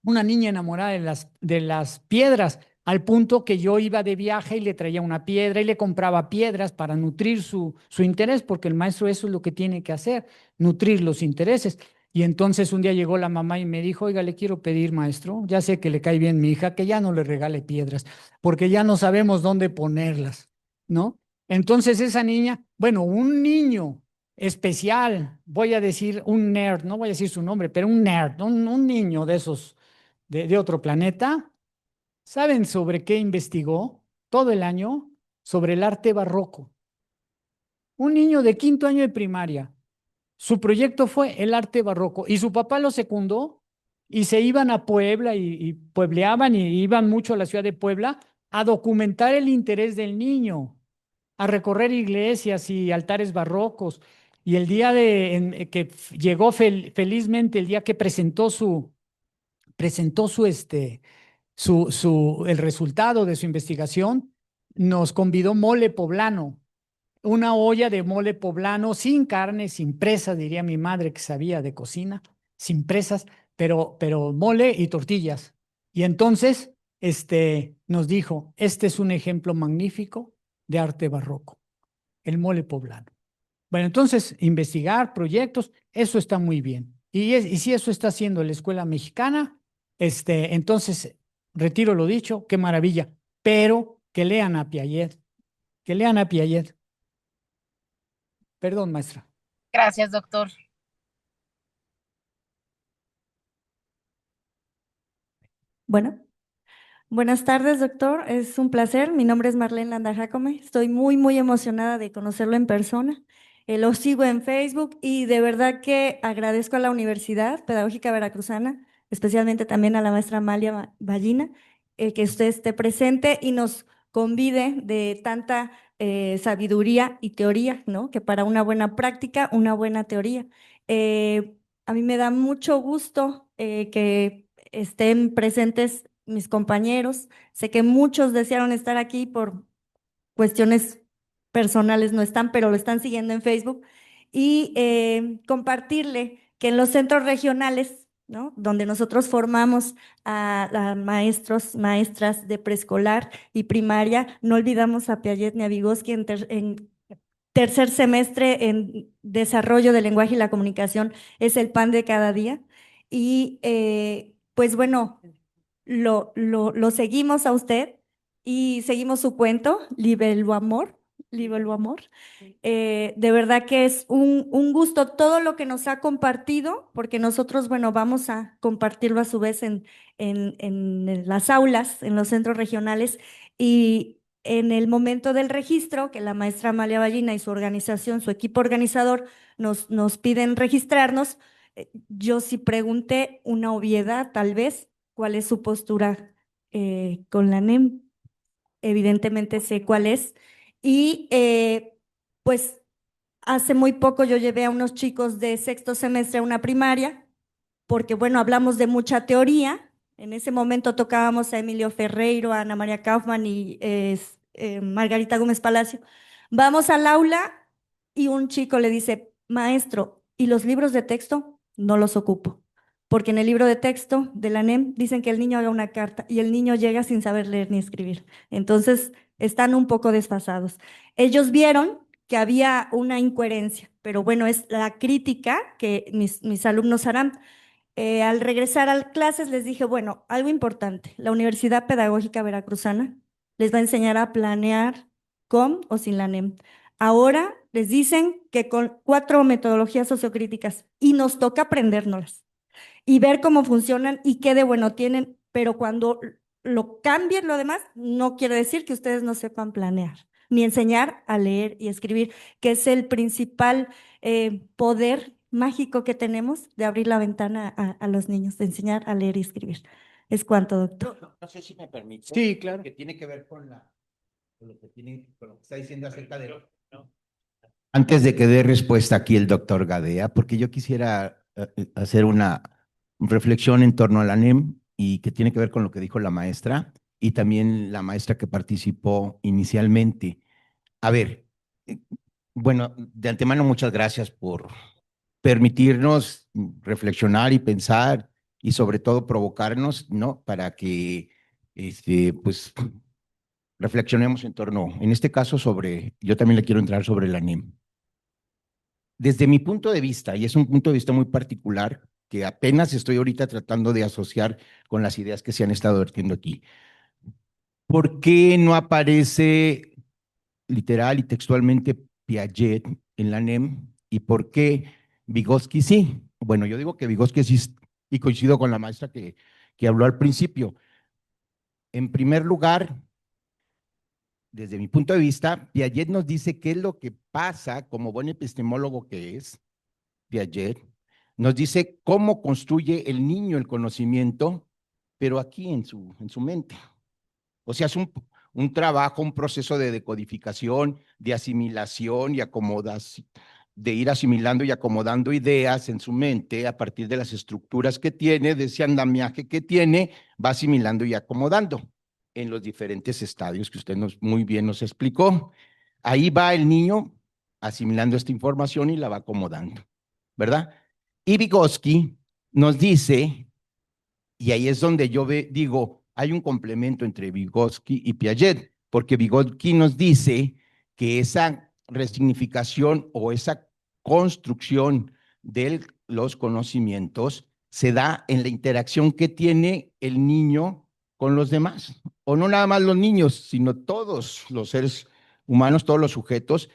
una niña enamorada de las piedras, al punto que yo iba de viaje y le traía una piedra y le compraba piedras para nutrir su interés, porque el maestro eso es lo que tiene que hacer, nutrir los intereses. Y entonces un día llegó la mamá y me dijo, oiga, le quiero pedir, maestro, ya sé que le cae bien mi hija, que ya no le regale piedras, porque ya no sabemos dónde ponerlas, ¿no? Entonces esa niña, bueno, un niño especial, voy a decir un nerd, no voy a decir su nombre, pero un nerd, un niño de esos de otro planeta. ¿Saben sobre qué investigó todo el año? Sobre el arte barroco. Un niño de quinto año de primaria. Su proyecto fue el arte barroco y su papá lo secundó y se iban a Puebla y puebleaban y iban mucho a la ciudad de Puebla a documentar el interés del niño, a recorrer iglesias y altares barrocos. Y el día que llegó felizmente, el día que presentó el resultado de su investigación, nos convidó mole poblano, una olla de mole poblano sin carne, sin presas, diría mi madre que sabía de cocina, sin presas, pero mole y tortillas. Y entonces, nos dijo, este es un ejemplo magnífico de arte barroco, el mole poblano. Bueno, entonces, investigar proyectos, eso está muy bien. Y si eso está haciendo la escuela mexicana, entonces, retiro lo dicho, qué maravilla. Pero que lean a Piaget, que lean a Piaget. Perdón, maestra. Gracias, doctor. Bueno, buenas tardes, doctor. Es un placer. Mi nombre es Marlene Landa Jacome. Estoy muy, muy emocionada de conocerlo en persona. Lo sigo en Facebook y de verdad que agradezco a la Universidad Pedagógica Veracruzana, especialmente también a la maestra Amalia Ballina, el que usted esté presente y nos convide de tanta sabiduría y teoría, ¿no? Que para una buena práctica, una buena teoría. A mí me da mucho gusto que estén presentes mis compañeros. Sé que muchos desearon estar aquí por cuestiones personales, no están, pero lo están siguiendo en Facebook. Y compartirle que en los centros regionales, ¿no? Donde nosotros formamos a maestros, maestras de preescolar y primaria, no olvidamos a Piaget ni a Vygotsky en tercer semestre en desarrollo del lenguaje y la comunicación, es el pan de cada día. Y pues bueno, lo seguimos a usted y seguimos su cuento, Libelo Amor, Libelo Amor. De verdad que es un gusto todo lo que nos ha compartido, porque nosotros, bueno, vamos a compartirlo a su vez en las aulas, en los centros regionales y en el momento del registro, que la maestra Amalia Ballina y su organización, su equipo organizador, nos piden registrarnos. Yo sí pregunté una obviedad, tal vez, ¿cuál es su postura con la NEM? Evidentemente sé cuál es. Y pues hace muy poco yo llevé a unos chicos de sexto semestre a una primaria, porque bueno, hablamos de mucha teoría. En ese momento tocábamos a Emilio Ferreiro, a Ana María Kaufman y Margarita Gómez Palacio. Vamos al aula y un chico le dice, maestro, ¿y los libros de texto? No los ocupo, porque en el libro de texto de la NEM dicen que el niño haga una carta y el niño llega sin saber leer ni escribir. Entonces, están un poco desfasados. Ellos vieron que había una incoherencia, pero bueno, es la crítica que mis alumnos harán. Al regresar a clases les dije, bueno, algo importante, la Universidad Pedagógica Veracruzana les va a enseñar a planear con o sin la NEM. Ahora les dicen que con 4 metodologías sociocríticas y nos toca aprendérnoslas y ver cómo funcionan y qué de bueno tienen, pero cuando lo cambien lo demás, no quiere decir que ustedes no sepan planear, ni enseñar a leer y escribir, que es el principal poder mágico que tenemos de abrir la ventana a los niños, de enseñar a leer y escribir. Es cuanto, doctor. No sé si me permite. Sí, claro. Que tiene que ver con lo que está diciendo acerca de... Antes de que dé respuesta aquí el doctor Gadea, porque yo quisiera hacer una reflexión en torno a la NEM y que tiene que ver con lo que dijo la maestra y también la maestra que participó inicialmente. A ver, bueno, de antemano muchas gracias por permitirnos reflexionar y pensar y sobre todo provocarnos, ¿no? Para que, pues, reflexionemos en torno, en este caso yo también le quiero entrar sobre la NEM. Desde mi punto de vista, y es un punto de vista muy particular, que apenas estoy ahorita tratando de asociar con las ideas que se han estado vertiendo aquí. ¿Por qué no aparece literal y textualmente Piaget en la NEM? ¿Y por qué Vygotsky sí? Bueno, yo digo que Vygotsky sí, y coincido con la maestra que habló al principio. En primer lugar, desde mi punto de vista, Piaget nos dice qué es lo que pasa como buen epistemólogo que es Piaget, nos dice cómo construye el niño el conocimiento, pero aquí en su mente. O sea, es un trabajo, un proceso de decodificación, de asimilación y acomodación, de ir asimilando y acomodando ideas en su mente a partir de las estructuras que tiene, de ese andamiaje que tiene, va asimilando y acomodando en los diferentes estadios que usted muy bien nos explicó. Ahí va el niño asimilando esta información y la va acomodando, ¿verdad? Y Vygotsky nos dice, y ahí es donde yo digo, hay un complemento entre Vygotsky y Piaget, porque Vygotsky nos dice que esa resignificación o esa construcción de los conocimientos se da en la interacción que tiene el niño con los demás, o no nada más los niños, sino todos los seres humanos, todos los sujetos,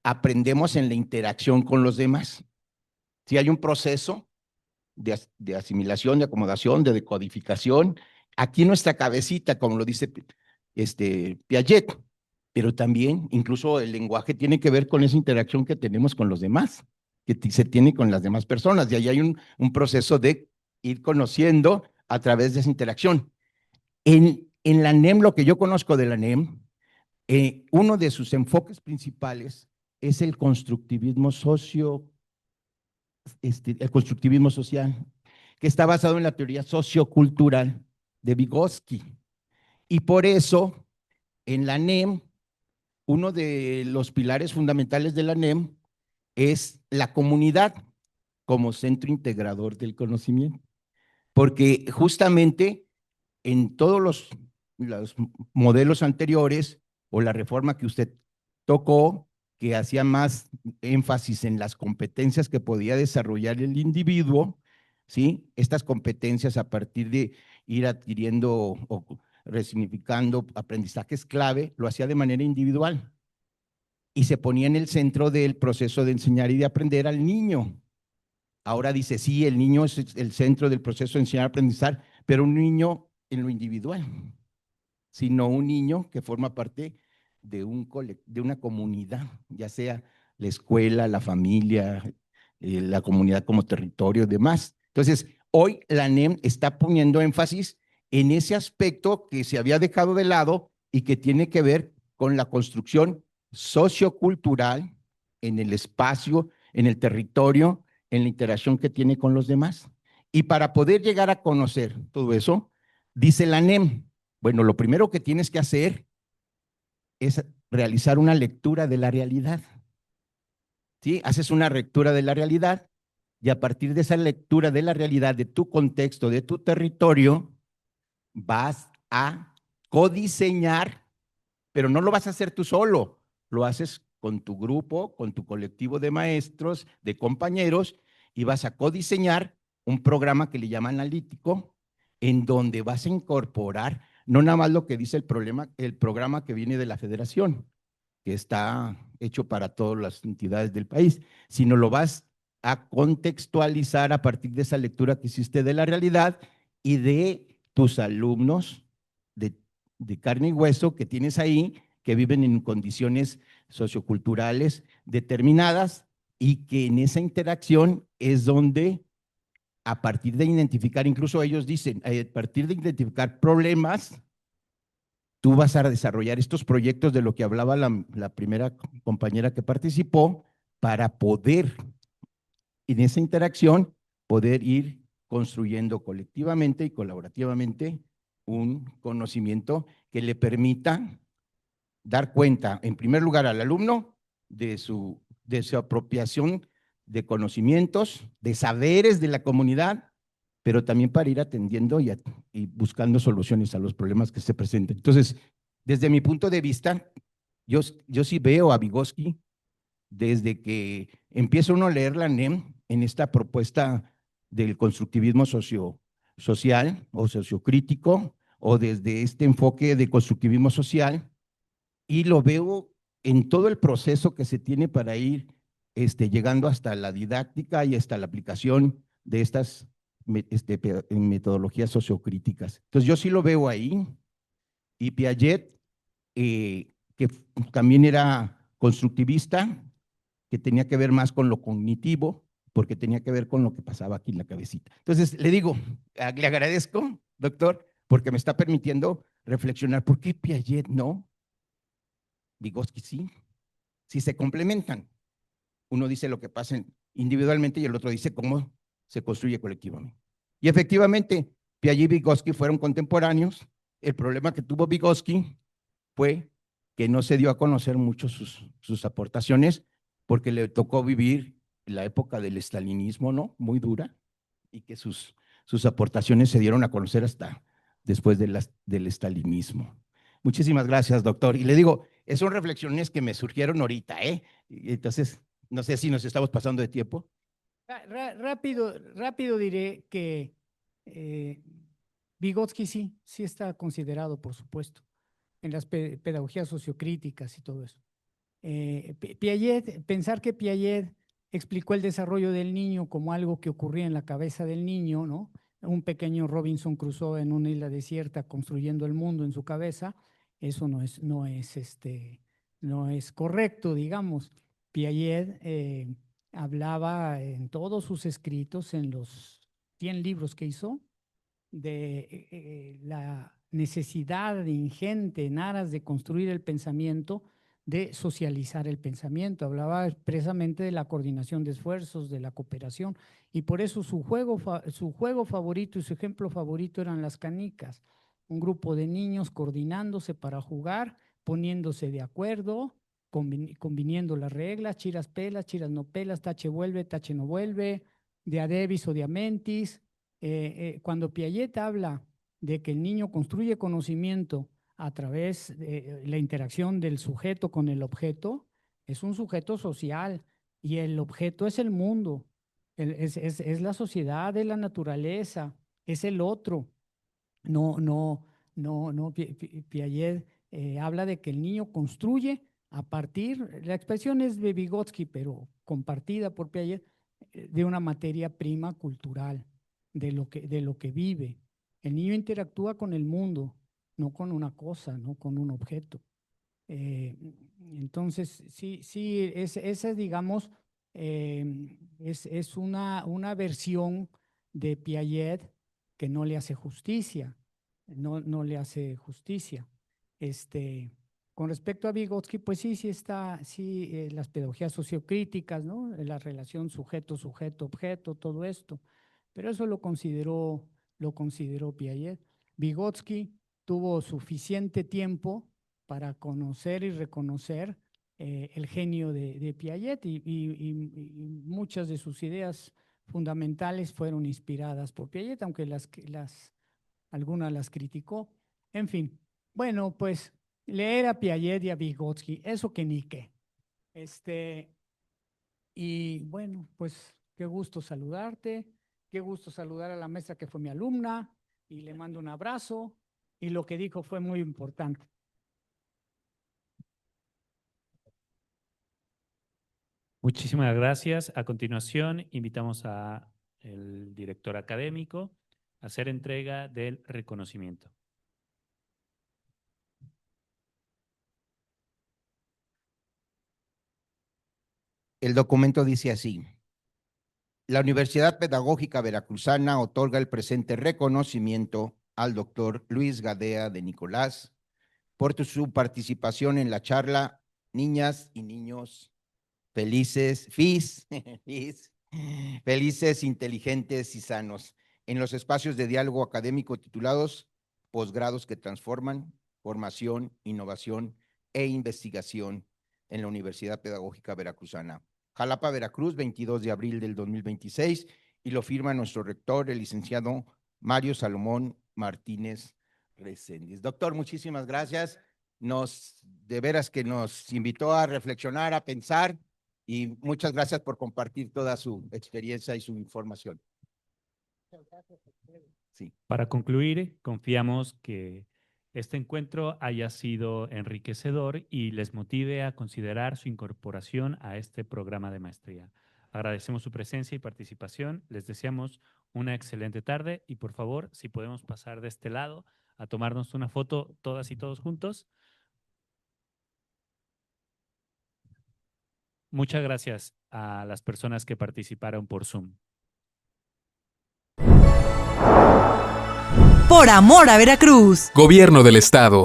aprendemos en la interacción con los demás. Si hay un proceso de asimilación, de acomodación, de decodificación, aquí nuestra cabecita, como lo dice Piaget, pero también incluso el lenguaje tiene que ver con esa interacción que tenemos con los demás, que se tiene con las demás personas, y ahí hay un proceso de ir conociendo a través de esa interacción. En la NEM, lo que yo conozco de la NEM, uno de sus enfoques principales es el constructivismo el constructivismo social, que está basado en la teoría sociocultural de Vygotsky. Y por eso, en la NEM, uno de los pilares fundamentales de la NEM es la comunidad como centro integrador del conocimiento. Porque justamente en todos los modelos anteriores o la reforma que usted tocó, que hacía más énfasis en las competencias que podía desarrollar el individuo, ¿sí? Estas competencias a partir de ir adquiriendo o resignificando aprendizajes clave, lo hacía de manera individual y se ponía en el centro del proceso de enseñar y de aprender al niño. Ahora dice, sí, el niño es el centro del proceso de enseñar y aprendizar, pero un niño en lo individual, sino un niño que forma parte de una comunidad, ya sea la escuela, la familia, la comunidad como territorio y demás. Entonces, hoy la NEM está poniendo énfasis en ese aspecto que se había dejado de lado y que tiene que ver con la construcción sociocultural en el espacio, en el territorio, en la interacción que tiene con los demás. Y para poder llegar a conocer todo eso, dice la NEM, bueno, lo primero que tienes que hacer es realizar una lectura de la realidad. ¿Sí? Haces una lectura de la realidad y a partir de esa lectura de la realidad, de tu contexto, de tu territorio, vas a codiseñar, pero no lo vas a hacer tú solo, lo haces con tu grupo, con tu colectivo de maestros, de compañeros, y vas a codiseñar un programa que le llama analítico, en donde vas a incorporar no nada más lo que dice el programa que viene de la federación, que está hecho para todas las entidades del país, sino lo vas a contextualizar a partir de esa lectura que hiciste de la realidad y de tus alumnos de carne y hueso que tienes ahí, que viven en condiciones socioculturales determinadas y que en esa interacción es donde a partir de identificar, incluso ellos dicen, a partir de identificar problemas, tú vas a desarrollar estos proyectos de lo que hablaba la primera compañera que participó para poder, en esa interacción, poder ir construyendo colectivamente y colaborativamente un conocimiento que le permita dar cuenta, en primer lugar, al alumno de su apropiación de conocimientos, de saberes de la comunidad, pero también para ir atendiendo y buscando soluciones a los problemas que se presenten. Entonces, desde mi punto de vista, yo sí veo a Vygotsky desde que empieza uno a leer la NEM en esta propuesta del constructivismo social o sociocrítico, o desde este enfoque de constructivismo social, y lo veo en todo el proceso que se tiene para ir llegando hasta la didáctica y hasta la aplicación de estas metodologías sociocríticas. Entonces yo sí lo veo ahí, y Piaget, que también era constructivista, que tenía que ver más con lo cognitivo, porque tenía que ver con lo que pasaba aquí en la cabecita. Entonces le digo, le agradezco, doctor, porque me está permitiendo reflexionar, ¿por qué Piaget no? Vygotsky sí, sí se complementan. Uno dice lo que pasa individualmente y el otro dice cómo se construye colectivamente. Y efectivamente, Piaget y Vygotsky fueron contemporáneos. El problema que tuvo Vygotsky fue que no se dio a conocer mucho sus aportaciones porque le tocó vivir la época del estalinismo, ¿no? Muy dura, y que sus aportaciones se dieron a conocer hasta después del estalinismo. Muchísimas gracias, doctor. Y le digo, son reflexiones que me surgieron ahorita, ¿eh? Entonces, no sé si nos estamos pasando de tiempo. Rápido diré que Vygotsky sí está considerado, por supuesto, en las pedagogías sociocríticas y todo eso. Piaget, pensar que Piaget explicó el desarrollo del niño como algo que ocurría en la cabeza del niño, ¿no? Un pequeño Robinson Crusoe en una isla desierta construyendo el mundo en su cabeza, eso no es correcto, digamos. Piaget hablaba en todos sus escritos, en los 100 libros que hizo, de la necesidad ingente en aras de construir el pensamiento, de socializar el pensamiento. Hablaba expresamente de la coordinación de esfuerzos, de la cooperación, y por eso su juego favorito y su ejemplo favorito eran las canicas, un grupo de niños coordinándose para jugar, poniéndose de acuerdo, conviniendo las reglas, chiras pelas, chiras no pelas, tache vuelve, tache no vuelve, de adebis o de amentis. Cuando Piaget habla de que el niño construye conocimiento a través de la interacción del sujeto con el objeto, es un sujeto social y el objeto es el mundo, es la sociedad, es la naturaleza, es el otro. Piaget habla de que el niño construye a partir, la expresión es de Vygotsky, pero compartida por Piaget, de una materia prima cultural, de lo que vive. El niño interactúa con el mundo, no con una cosa, no con un objeto. Entonces, sí, esa digamos, es una versión de Piaget que no le hace justicia, no le hace justicia. Con respecto a Vygotsky, pues sí está, las pedagogías sociocríticas, ¿no? La relación sujeto-objeto, todo esto, pero eso lo consideró Piaget. Vygotsky tuvo suficiente tiempo para conocer y reconocer el genio de Piaget y muchas de sus ideas fundamentales fueron inspiradas por Piaget, aunque algunas las criticó. En fin, bueno, pues leer a Piaget y a Vygotsky, eso que ni qué. Y bueno, pues qué gusto saludarte, qué gusto saludar a la maestra que fue mi alumna y le mando un abrazo y lo que dijo fue muy importante. Muchísimas gracias. A continuación, invitamos al director académico a hacer entrega del reconocimiento. El documento dice así: la Universidad Pedagógica Veracruzana otorga el presente reconocimiento al doctor Luis Gadea de Nicolás por su participación en la charla Niñas y Niños Felices, felices, inteligentes y sanos, en los espacios de diálogo académico titulados Posgrados que transforman, formación, innovación e investigación en la Universidad Pedagógica Veracruzana. Jalapa, Veracruz, 22 de abril del 2026, y lo firma nuestro rector, el licenciado Mario Salomón Martínez Reséndiz. Doctor, muchísimas gracias. De veras que nos invitó a reflexionar, a pensar, y muchas gracias por compartir toda su experiencia y su información. Sí. Para concluir, confiamos que este encuentro haya sido enriquecedor y les motive a considerar su incorporación a este programa de maestría. Agradecemos su presencia y participación. Les deseamos una excelente tarde y por favor, si podemos pasar de este lado a tomarnos una foto todas y todos juntos. Muchas gracias a las personas que participaron por Zoom. Por amor a Veracruz. Gobierno del Estado.